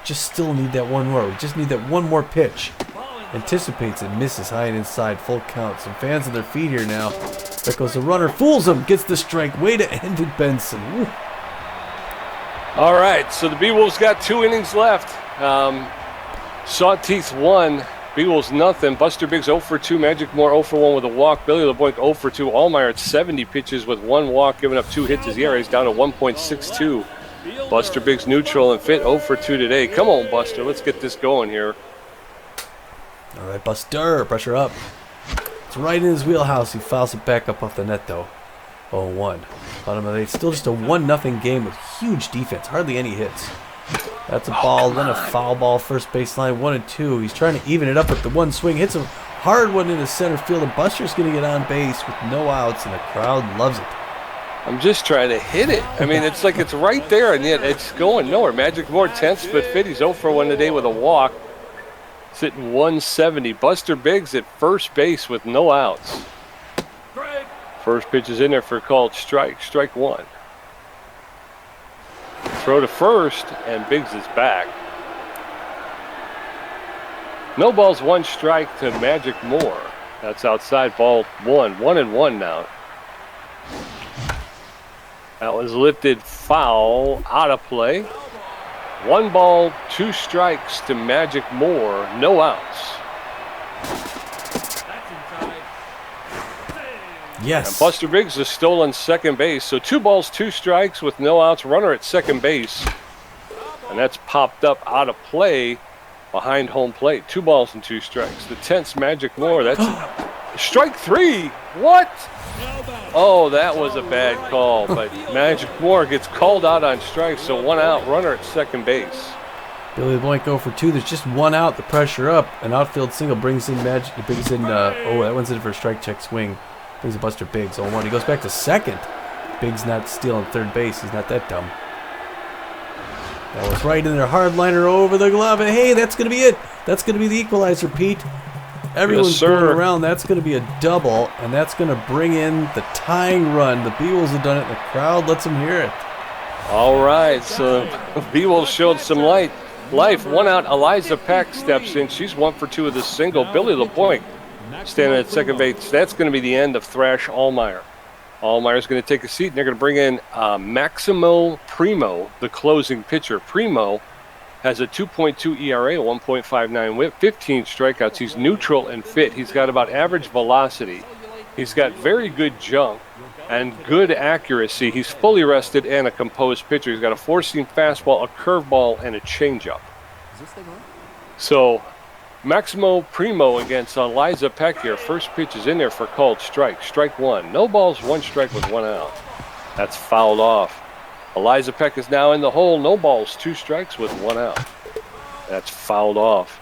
Just still need that one more. We just need that one more pitch. Anticipates it, misses high and inside, full count. Some fans on their feet here now. There goes the runner, fools him, gets the strike. Way to end it, Benson. Woo. All right, so the Beewolves got 2 innings left. Sawteeth 1, Beewolves nothing. Buster Biggs 0 for 2, Magic Moore 0 for 1 with a walk. Billy LeBoink 0 for 2. Allmeyer at 70 pitches with 1 walk, giving up 2 hits. His ERA is down to 1.62. Buster Biggs neutral and fit 0 for 2 today. Come on, Buster, let's get this going here. All right, Buster, pressure up. It's right in his wheelhouse. He fouls it back up off the net, though. 0-1. Bottom of the 8th. Still just a 1-0 game with huge defense. Hardly any hits. That's a ball, then a foul ball, first baseline, 1-2. He's trying to even it up with the one swing. Hits a hard one into center field, and Buster's going to get on base with no outs, and the crowd loves it. I'm just trying to hit it. I mean, it's like it's right there, and yet it's going nowhere. Magic Moore, 10th but fit. He's 0 for 1 today with a walk. Sitting 170. Buster Biggs at first base with no outs. First pitch is in there for a called strike. Strike 1. Throw to first, and Biggs is back. No balls, 1 strike to Magic Moore. That's outside, ball 1. 1-1 now. That was lifted foul, out of play. 1 ball, 2 strikes to Magic Moore, no outs. Yes. And Buster Biggs is still on second base, so 2 balls, 2 strikes with no outs, runner at second base. And that's popped up out of play behind home plate. 2 balls and 2 strikes. The tense Magic Moore, that's strike 3. What? Oh, that was a bad call, but Magic Moore gets called out on strike, so 1 out, runner at second base. Billy LeBoink 0 for 2. There's just 1 out, the pressure up. An outfield single brings in Magic. Brings in, that one's in for a strike check swing. Brings a Buster Biggs 0-1. He goes back to second. Biggs not stealing third base. He's not that dumb. That was right in there. Hardliner over the glove. And hey, that's going to be it. That's going to be the equalizer, Pete. Everyone's going around. That's going to be a double, and that's going to bring in the tying run. The Beewolves have done it, and the crowd lets them hear it. All right, so Beewolves showed some life. 1 out, Eliza Peck steps in. She's 1 for 2 with a single. Billy LeBoink standing at second base. That's going to be the end of Thrash Allmeyer. Allmeyer's going to take a seat, and they're going to bring in Maximo Primo, the closing pitcher. Primo has a 2.2 ERA, a 1.59 whip, 15 strikeouts. He's neutral and fit. He's got about average velocity. He's got very good jump and good accuracy. He's fully rested and a composed pitcher. He's got a 4-seam fastball, a curveball, and a changeup. So Maximo Primo against Eliza Peck here. First pitch is in there for called strike. Strike 1. No balls, 1 strike with 1 out. That's fouled off. Eliza Peck is now in the hole. No balls, 2 strikes with 1 out. That's fouled off.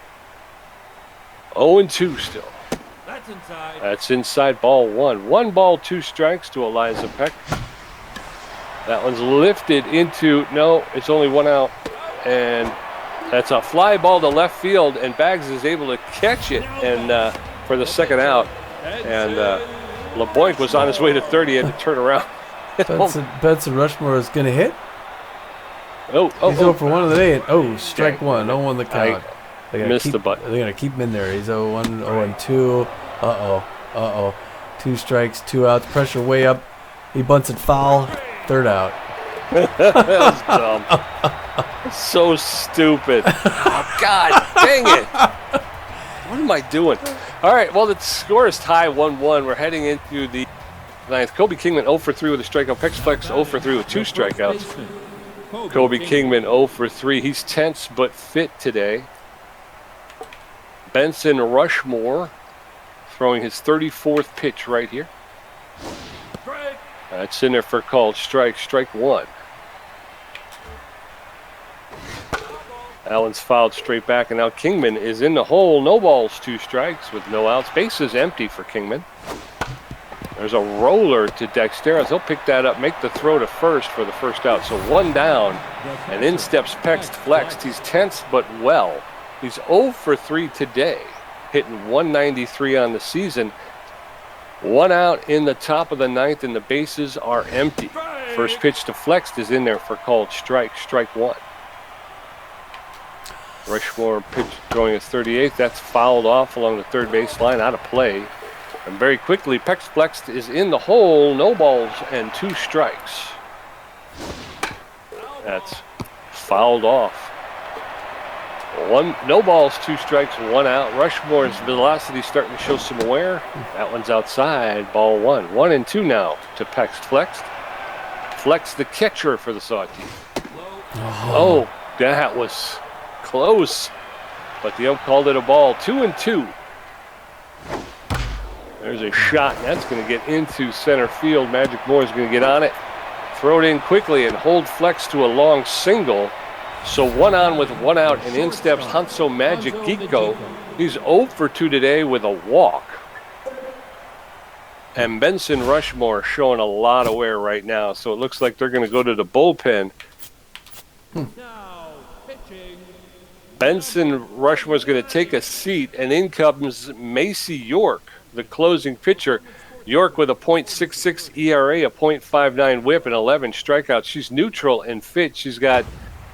0-2 still. That's inside, ball 1. 1 ball, 2 strikes to Eliza Peck. That one's lifted into, no, it's only 1 out. And that's a fly ball to left field, and Baggs is able to catch it and for the second out. And LeBoink was on his way to third. He had to turn around. Benson Rushmore is going to hit. He's 0 for 1 of the day. And, strike 1. 0-1 the count. Missed the button. They're going to keep him in there. He's 0-1, 0-2. Uh-oh. 2 strikes, 2 outs. Pressure way up. He bunts it foul. 3rd out. That was dumb. So stupid. Oh, God dang it. What am I doing? All right, well, the score is tied 1-1. We're heading into the 9th. Kobe Kingman 0 for 3 with a strikeout. Pexflex 0 for 3 with 2 strikeouts. Kobe Kingman 0 for 3. He's tense but fit today. Benson Rushmore throwing his 34th pitch right here. That's in there for called strike. Strike 1. Allen's fouled straight back, and now Kingman is in the hole. No balls, 2 strikes with no outs. Bases empty for Kingman. There's a roller to Dexteros. He'll pick that up, make the throw to first for the 1st out. So 1 down, and in steps Pexflex. He's tense but well. He's 0 for 3 today, hitting 193 on the season. 1 out in the top of the 9th, and the bases are empty. First pitch to Flex is in there for called strike. Strike 1. Rushmore pitch throwing his 38th. That's fouled off along the 3rd baseline, out of play. And very quickly, Pexflex is in the hole. No balls and 2 strikes. That's fouled off. No balls, 2 strikes, 1 out. Rushmore's velocity starting to show some wear. That one's outside. Ball 1. 1-2 now to Pexflex. Flex the catcher for the Sawteeth. Oh, that was close. But the ump called it a ball. 2-2. There's a shot, and that's going to get into center field. Magic Moore's going to get on it. Throw it in quickly and hold Flex to a long single. So 1 on with 1 out, and in steps Hanso Magic Geeko. He's 0 for 2 today with a walk. And Benson Rushmore showing a lot of wear right now, so it looks like they're going to go to the bullpen. Benson Rushmore's going to take a seat, and in comes Macy York, the closing pitcher. York with a .66 ERA, a .59 whip, and 11 strikeouts. She's neutral and fit. She's got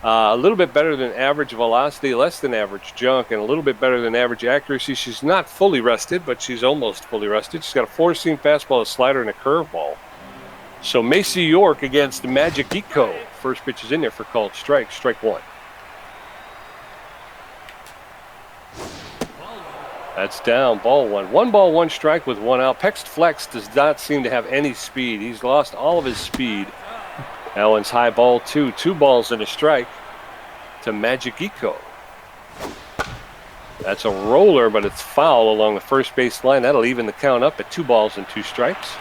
a little bit better than average velocity, less than average junk, and a little bit better than average accuracy. She's not fully rested, but she's almost fully rested. She's got a 4-seam fastball, a slider, and a curveball. So Macy York against Magic Geeko. First pitch is in there for called strike. Strike 1. That's down, ball 1. 1 ball, 1 strike with 1 out. Pexflex does not seem to have any speed. He's lost all of his speed. Allen's high ball 2. 2 balls and a strike to Magic Geeko. That's a roller, but it's foul along the first base line. That'll even the count up at 2 balls and 2 strikes.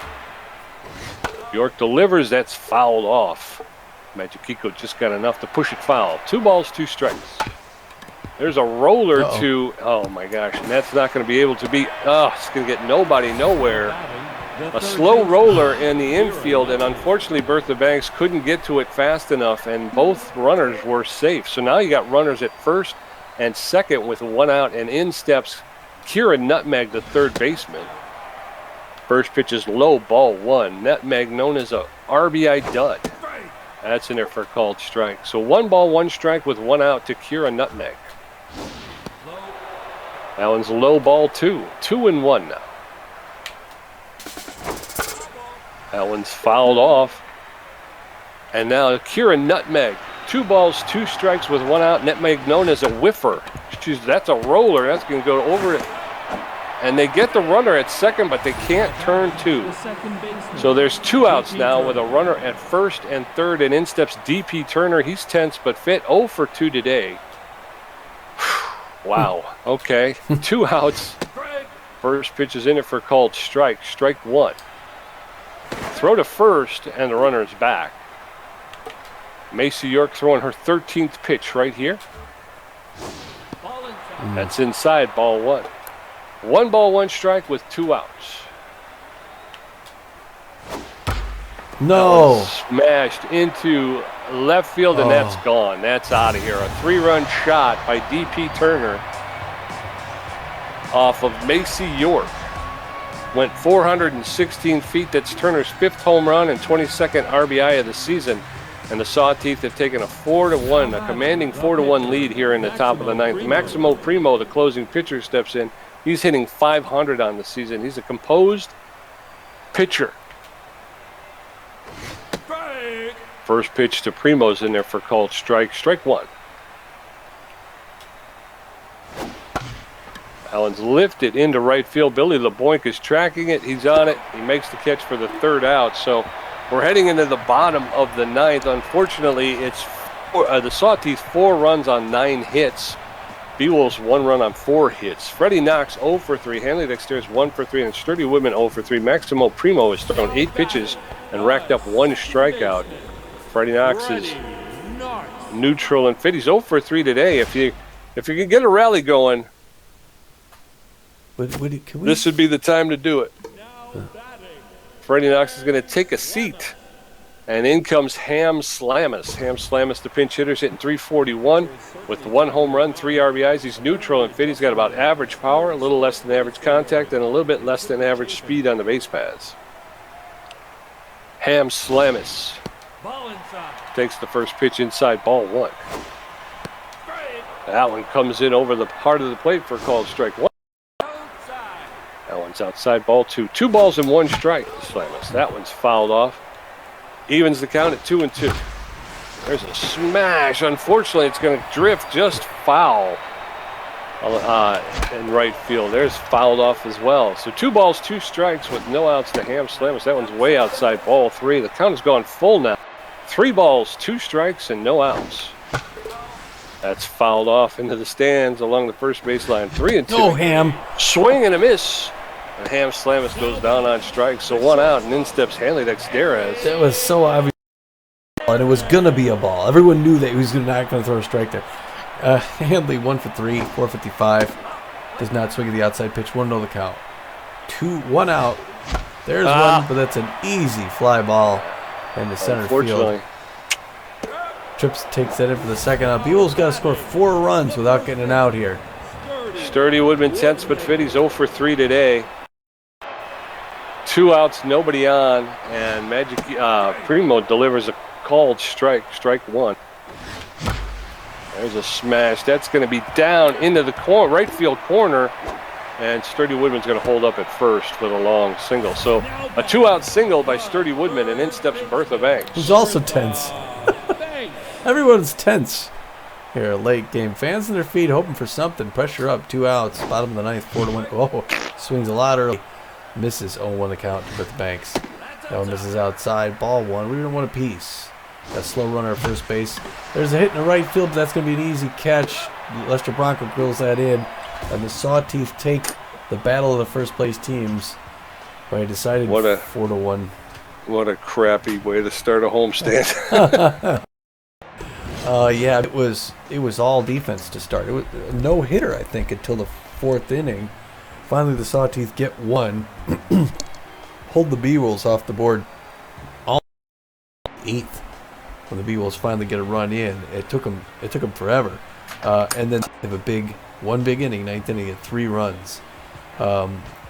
York delivers. That's fouled off. Magic Geeko just got enough to push it foul. 2 balls, 2 strikes. There's a roller to, oh my gosh, and that's not going to be able to be, it's going to get nobody nowhere. A slow roller in the infield, and unfortunately Bertha Banks couldn't get to it fast enough, and both runners were safe. So now you got runners at first and second with 1 out, and in steps Kira Nutmeg, the 3rd baseman. First pitch is low, ball 1. Nutmeg known as a RBI dud. That's in there for a called strike. So 1 ball, 1 strike with 1 out to Kira Nutmeg. Allen's low ball 2. 2-1 now. Allen's fouled off. And now Kira Nutmeg. 2 balls, 2 strikes with 1 out. Nutmeg known as a whiffer. That's a roller. That's going to go over it. And they get the runner at second, but they can't turn 2. So there's 2 outs now with a runner at first and third. And in steps DP Turner. He's tense but fit. 0 for 2 today. Wow. Okay. 2 outs. First pitch is in it for called strike. Strike 1. Throw to first, and the runner is back. Macy York throwing her 13th pitch right here. That's inside, ball 1. 1 ball, 1 strike with 2 outs. No. Smashed into left field, and that's gone. That's out of here. A 3-run shot by DP Turner off of Macy York. Went 416 feet. That's Turner's 5th home run and 22nd RBI of the season. And the Sawteeth have taken a 4-1, a commanding 4-1 lead here in the top of the ninth. Maximo Primo, the closing pitcher, steps in. He's hitting .500 on the season. He's a composed pitcher. First pitch to Primo's in there for called strike. Strike one. Allen's lifted into right field. Billy LeBoink is tracking it. He's on it. He makes the catch for the third out. So we're heading into the bottom of the ninth. Unfortunately, it's the Sawteeth 4 runs on 9 hits. Beewolves 1 run on 4 hits. Freddie Knox 0 for 3. Hanley Dexter's 1 for 3. And Sturdy Woodman 0 for 3. Maximo Primo has thrown 8 pitches and racked up 1 strikeout. Freddie Knox is neutral and fit. He's 0 for 3 today. If you can get a rally going, this would be the time to do it. Freddie Knox is going to take a seat. And in comes Ham Slamus. Ham Slamus, the pinch hitter's hitting .341 with 1 home run, 3 RBIs. He's neutral and fit. He's got about average power, a little less than average contact, and a little bit less than average speed on the base paths. Ham Slamus takes the first pitch inside, ball 1. That one comes in over the heart of the plate for a called strike 1. That one's outside, ball 2. 2 balls and 1 strike to Slamus. That one's fouled off. Evens the count at 2-2. There's a smash. Unfortunately, it's going to drift just foul in right field. There's fouled off as well. So 2 balls, 2 strikes with no outs to Ham Slamus. That one's way outside, ball 3. The count has gone full now. 3 balls, 2 strikes, and no outs. That's fouled off into the stands along the first baseline. 3-2. No, Ham. Swing and a miss. And Ham Slamus goes down on strikes. So 1 out, and in steps Hanley Dexterez. That was so obvious. And it was going to be a ball. Everyone knew that he was not going to throw a strike there. Hanley 1 for 3, 455. Does not swing at the outside pitch. 1-0 the count. 1 out. There's one, but that's an easy fly ball in the center field. Trips takes that in for the second out. Beewolves got to score 4 runs without getting an out here. Sturdy Woodman tense but fit. He's 0 for 3 today. 2 outs, nobody on, and Magic Primo delivers a called strike. Strike 1. There's a smash. That's going to be down into the right field corner, and Sturdy Woodman's going to hold up at first with a long single. So a 2-out single by Sturdy Woodman, and in steps Bertha Banks. Who's also tense. Everyone's tense here. Late game. Fans on their feet hoping for something. Pressure up. 2 outs. Bottom of the ninth. 4-1. Oh, swings a lot early. Misses 0-1 the count to Bertha Banks. That one misses outside. Ball 1. We don't want a piece. That slow runner at first base. There's a hit in the right field, but that's going to be an easy catch. Lester Bronco grills that in. And the Sawteeth take the battle of the first place teams by deciding 4-1. What a crappy way to start a homestand. Yeah, it was all defense to start. It was a no-hitter, I think, until the 4th inning. Finally, the Sawteeth get 1. Hold the Beewolves off the board. All 8th. When the Beewolves finally get a run in, it took them forever. And then they have one big inning, 9th inning, at 3 runs. A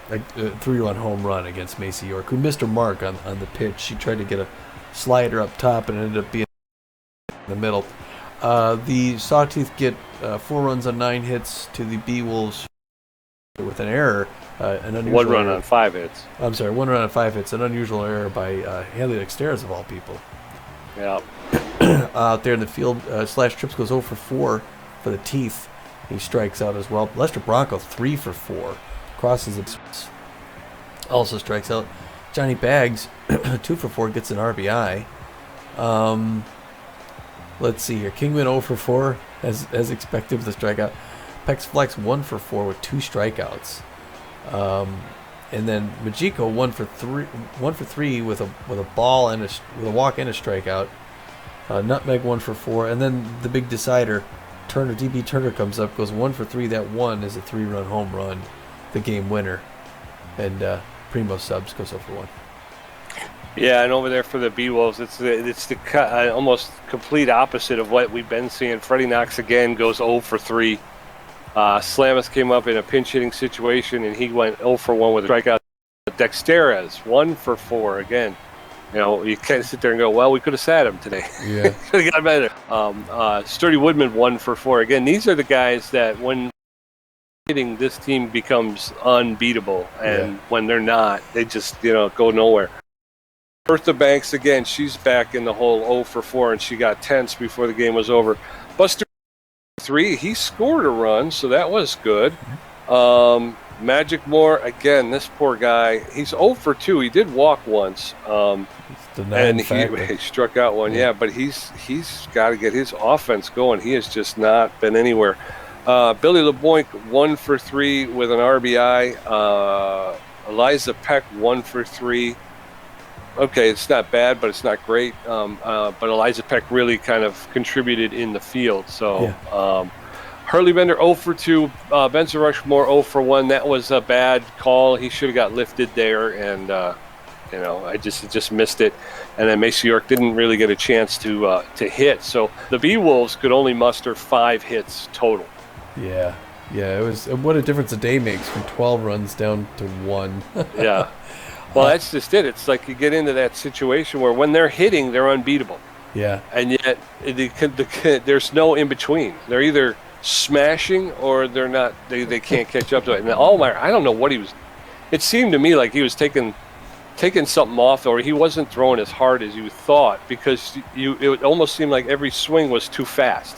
3-run home run against Macy York, who missed her mark on the pitch. She tried to get a slider up top and ended up being in the middle. The Sawteeth get 4 runs on 9 hits to the Beewolves with an error. An unusual 1 run on 5 hits. I'm sorry, 1 run on 5 hits. An unusual error by Hanley Dexterez, of all people. Yeah. Out there in the field, Slash Trips goes 0 for 4 for the Teeth. He strikes out as well. Lester Bronco 3 for 4. Crosses it. Also strikes out. Johnny Baggs 2 for 4 gets an RBI. Let's see here. Kingman 0 for 4 as expected with a strikeout. Pex Flex 1 for 4 with 2 strikeouts. And then Majiko 1 for 3 with a ball and with a walk and a strikeout. Nutmeg 1 for 4, and then the big decider, DB Turner comes up, goes 1 for 3. That 1 is a 3-run home run, the game winner, and Primo Subs goes 0 for 1. Yeah, and over there for the Beewolves, it's the almost complete opposite of what we've been seeing. Freddie Knox again goes 0 for 3. Slamus came up in a pinch hitting situation, and he went 0 for 1 with a strikeout. Dexterez 1 for 4 again. You can't sit there and go, well, we could have sat him today. Yeah. Could have got better. Sturdy Woodman 1 for 4. Again, these are the guys that when hitting, this team becomes unbeatable, and when they're not, they just go nowhere. Bertha Banks, again, she's back in the hole 0 for 4, and she got tense before the game was over. Buster 3, he scored a run, so that was good. Magic Moore, again, this poor guy, he's 0 for 2. He did walk once, and he struck out one. Yeah, but he's got to get his offense going. He has just not been anywhere. Billy LeBoink 1 for 3 with an RBI. Eliza Peck 1 for 3. Okay, it's not bad, but it's not great. But Eliza Peck really kind of contributed in the field. So Hurley Bender 0 for 2. Benson Rushmore 0 for 1. That was a bad call. He should have got lifted there, and I just missed it. And then Macy York didn't really get a chance to hit. So the Beewolves could only muster 5 hits total. Yeah. It was what a difference a day makes from 12 runs down to 1. Yeah. Well, that's just it. It's like you get into that situation where when they're hitting, they're unbeatable. Yeah. And yet there's no in between. They're either smashing or they're not. They can't catch up to it. And Allmeyer, I don't know what he was. It seemed to me like he was taking something off, or he wasn't throwing as hard as you thought, because it almost seemed like every swing was too fast.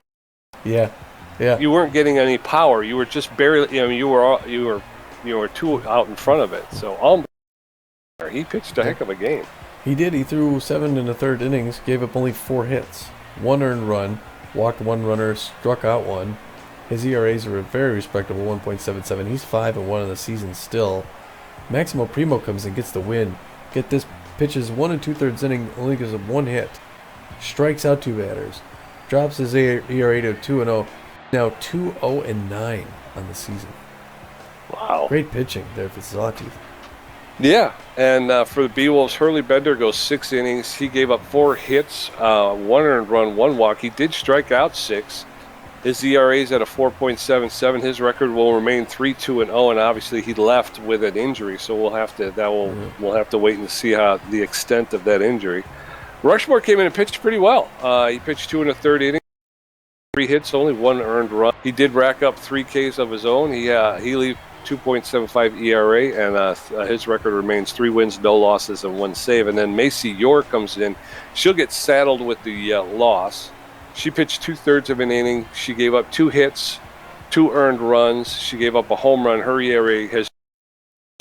Yeah. You weren't getting any power. You were just barely. You were too out in front of it. So Allmeyer, he pitched a heck of a game. He did. He threw 7 1/3 innings, gave up only 4 hits, 1 earned run, walked 1 runner, struck out 1. His ERAs are a very respectable 1.77. He's 5-1 in the season still. Maximo Primo comes and gets the win. Get this, pitches 1 2/3 inning, only gives up 1 hit, strikes out 2 batters, drops his ERA to 2-0. Now 2-0-9 on the season. Wow. Great pitching there for Sawteeth. Yeah, and for the Beewolves, Hurley Bender goes 6 innings. He gave up 4 hits, 1 earned run, 1 walk. He did strike out 6. His ERA is at a 4.77. His record will remain 3-2-0, and obviously he left with an injury, so we'll have to wait and see how the extent of that injury. Rushmore came in and pitched pretty well. He pitched 2 1/3 innings, 3 hits, only 1 earned run. He did rack up 3 Ks of his own. He leaves 2.75 ERA, and his record remains 3 wins, no losses, and 1 save. And then Macy York comes in. She'll get saddled with the loss. She pitched 2/3 of an inning. She gave up 2 hits, 2 earned runs. She gave up a home run. Her ERA has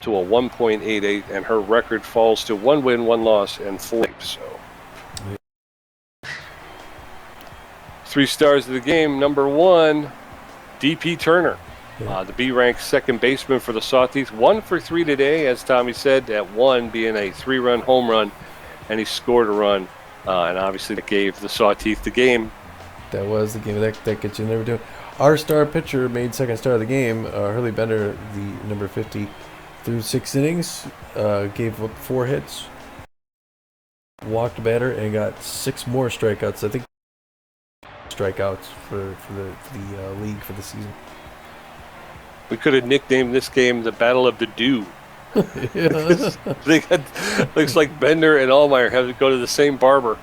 to a 1.88, and her record falls to 1 win, 1 loss, and 4 saves. So 3 stars of the game. Number 1, DP Turner. The B-ranked second baseman for the Sawteeth. 1 for 3 today, as Tommy said, at 1 being a 3-run home run, and he scored a run, and obviously that gave the Sawteeth the game. That was the game that gets you never do. Our star pitcher made second star of the game. Hurley Bender, the number 50, threw 6 innings, gave up 4 hits, walked a batter, and got 6 more strikeouts. I think strikeouts for the league for the season. We could have nicknamed this game the Battle of the Dew. Looks like Bender and Allmeyer have to go to the same barber.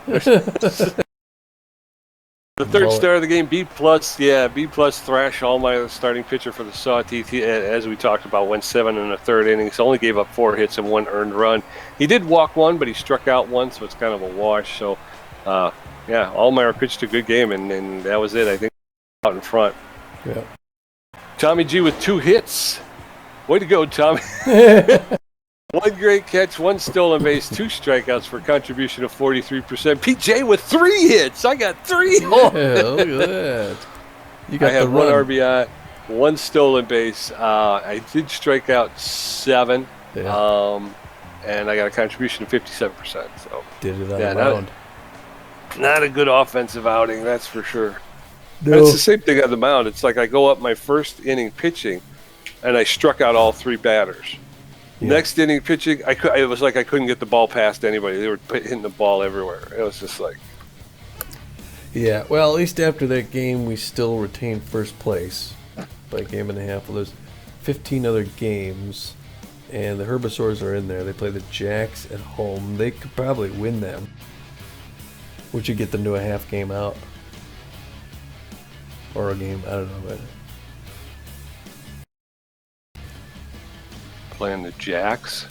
The third star of the game, B+. B+ Thrash Allmeyer, the starting pitcher for the Sawteeth. He, as we talked about, went 7 1/3 innings. Only gave up 4 hits and 1 earned run. He did walk 1, but he struck out 1, so it's kind of a wash. So, Allmeyer pitched a good game, and that was it. I think out in front. Yeah. Tommy G with 2 hits. Way to go, Tommy. 1 great catch, 1 stolen base, 2 strikeouts for a contribution of 43%. PJ with 3 hits. I got 3. Yeah, look at that. You got I have 1 RBI, 1 stolen base. I did strike out 7. Yeah. And I got a contribution of 57%. So did it on the mound. Not a good offensive outing, that's for sure. No. It's the same thing on the mound. It's like I go up my first inning pitching, and I struck out all 3 batters. Yeah. Next inning pitching, it was like I couldn't get the ball past anybody. They were hitting the ball everywhere. It was just like... Yeah, well, at least after that game, we still retained first place by a game and a half. Well, there's 15 other games, and the Herbivores are in there. They play the Jacks at home. They could probably win them, which would get them to a half game out. Or a game, I don't know. But playing the Jacks.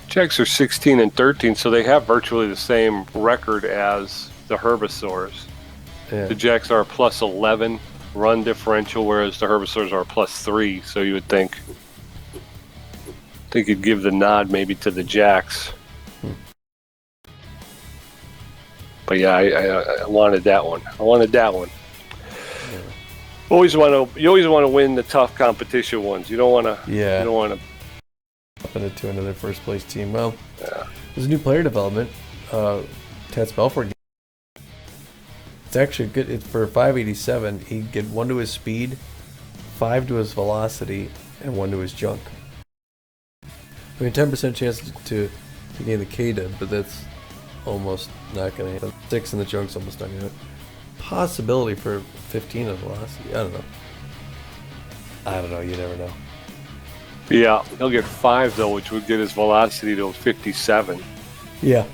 Jacks are 16 and 13, so they have virtually the same record as the Herbivores. yeah. The Jacks are a plus 11 run differential, whereas the Herbivores are a plus 3. So you would think they could give the nod maybe to the Jacks. But yeah, I wanted that one. I wanted that one. Yeah. You always want to win the tough competition ones. You don't want to. Yeah. You don't want to. Up into another first place team. Well, there's a new player development. Tats Belfort. It's actually good. It's for 587. He'd get 1 to his speed, 5 to his velocity, and 1 to his junk. I mean, 10% chance to gain the K-dub, but that's almost not going to happen. 6 in the junk's almost not going to happen. Possibility for 15 of velocity. I don't know. You never know. Yeah, he'll get 5 though, which would get his velocity to 57. Yeah.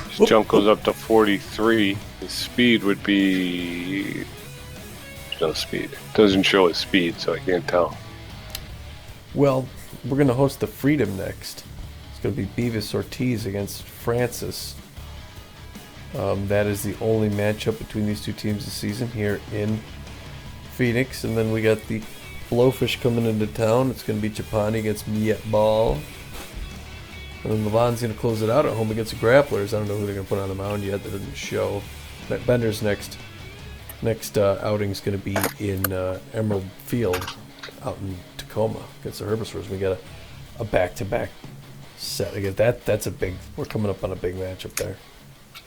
His junk goes up to 43. His speed would be no speed. It doesn't show his speed, so I can't tell. Well, we're going to host the Freedom next. It's going to be Beewolves Ortiz against Francis. That is the only matchup between these two teams this season here in Phoenix. And then we got the Blowfish coming into town. It's going to be Chapani against Miet Ball. And then Levon's going to close it out at home against the Grapplers. I don't know who they're going to put on the mound yet. That doesn't show. Bender's next outing is going to be in Emerald Field out in Tacoma against the Herbivores. We got a back-to-back set. Again, that's a big. We're coming up on a big matchup there.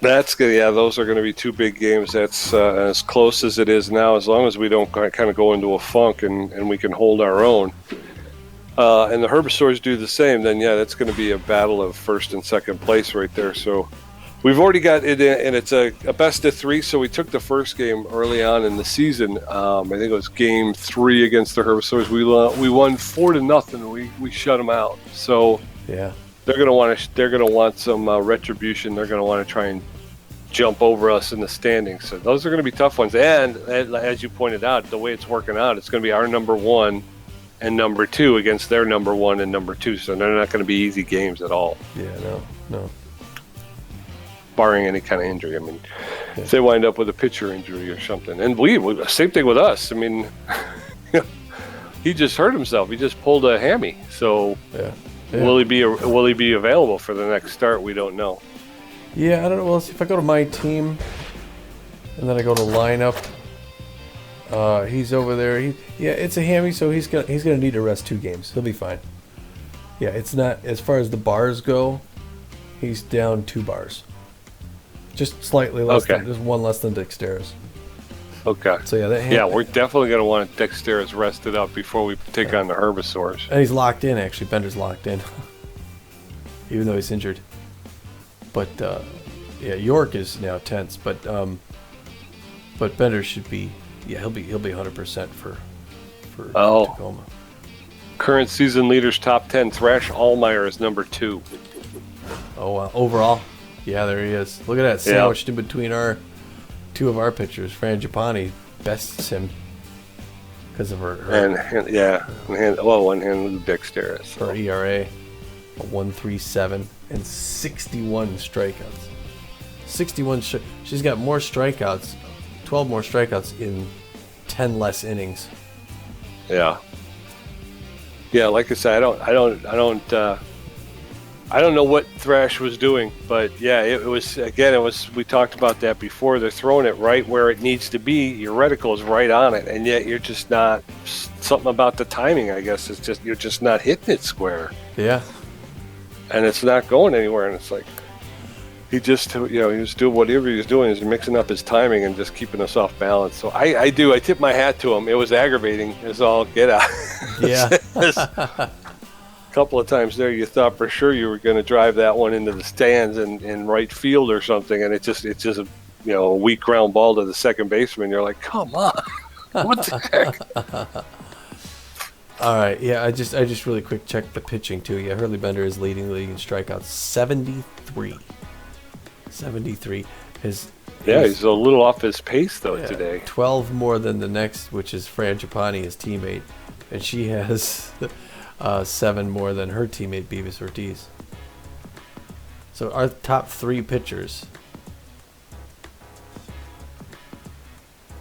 That's good. Yeah, those are going to be 2 big games. That's as close as it is now. As long as we don't kind of go into a funk and we can hold our own, and the Herbivores do the same, then yeah, that's going to be a battle of first and second place right there. So we've already got it in, and it's a best of 3. So we took the first game early on in the season. I think it was game 3 against the Herbivores. We won 4-0. We shut them out. So yeah. They're gonna want some retribution. They're gonna want to try and jump over us in the standings. So those are gonna be tough ones. And as you pointed out, the way it's working out, it's gonna be our number 1 and number 2 against their number 1 and number 2. So they're not gonna be easy games at all. Yeah, no. Barring any kind of injury. I mean, if they wind up with a pitcher injury or something, and we same thing with us. I mean, he just hurt himself. He just pulled a hammy. So. Yeah. Will he be available for the next start? We don't know. Yeah, I don't know. Well, if I go to my team and then I go to lineup, he's over there. It's a hammy, so he's gonna need to rest 2 games. He'll be fine. Yeah, it's not as far as the bars go. He's down 2 bars, just slightly less. Okay. There's 1 less than Dexter's. Okay. So we're definitely going to want Dexter's rested up before we take on the Herbivores. And he's locked in, actually. Bender's locked in, even though he's injured. But York is now tense. But Bender should be. Yeah, he'll be 100% for Tacoma. Current season leaders top 10. Thrash Allmeyer is number 2. Oh, overall, yeah, there he is. Look at that sandwiched in between 2 of our pitchers. Fran Giappani bests him because of her one hand with Dexter's. Her ERA, a 1.37 and 61 strikeouts. 61. She's got more strikeouts, 12 more strikeouts in 10 less innings. Yeah. Yeah, like I said, I don't know what Thrash was doing, but yeah, it was we talked about that before. They're throwing it right where it needs to be. Your reticle is right on it, and yet you're just not. Something about the timing, I guess, is just you're just not hitting it square. Yeah. And it's not going anywhere, and it's like he was doing whatever he was doing, is mixing up his timing and just keeping us off balance. So I tip my hat to him. It was aggravating. It's all get out. Yeah. Couple of times there you thought for sure you were going to drive that one into the stands in right field or something, and it's just a weak ground ball to the second baseman. You're like, come on, what the heck? All right, yeah, I just really quick checked the pitching too. Yeah, Hurley Bender is leading the league in strikeouts, 73. 73. He's a little off his pace though today. 12 more than the next, which is Fran Trapani, his teammate, and she has 7 more than her teammate Beavis Ortiz. So our top 3 pitchers.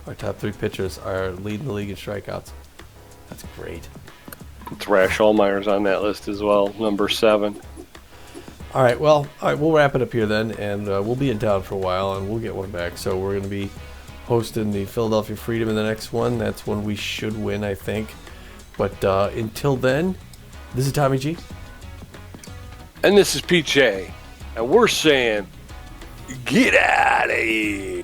Our top 3 pitchers are leading the league in strikeouts. That's great. Thrash Allmeyer's on that list as well, number 7. All right, we'll wrap it up here then, and we'll be in town for a while, and we'll get one back. So we're going to be hosting the Philadelphia Freedom in the next one. That's one we should win, I think. But until then, this is Tommy G. And this is PJ. And we're saying, get out of here.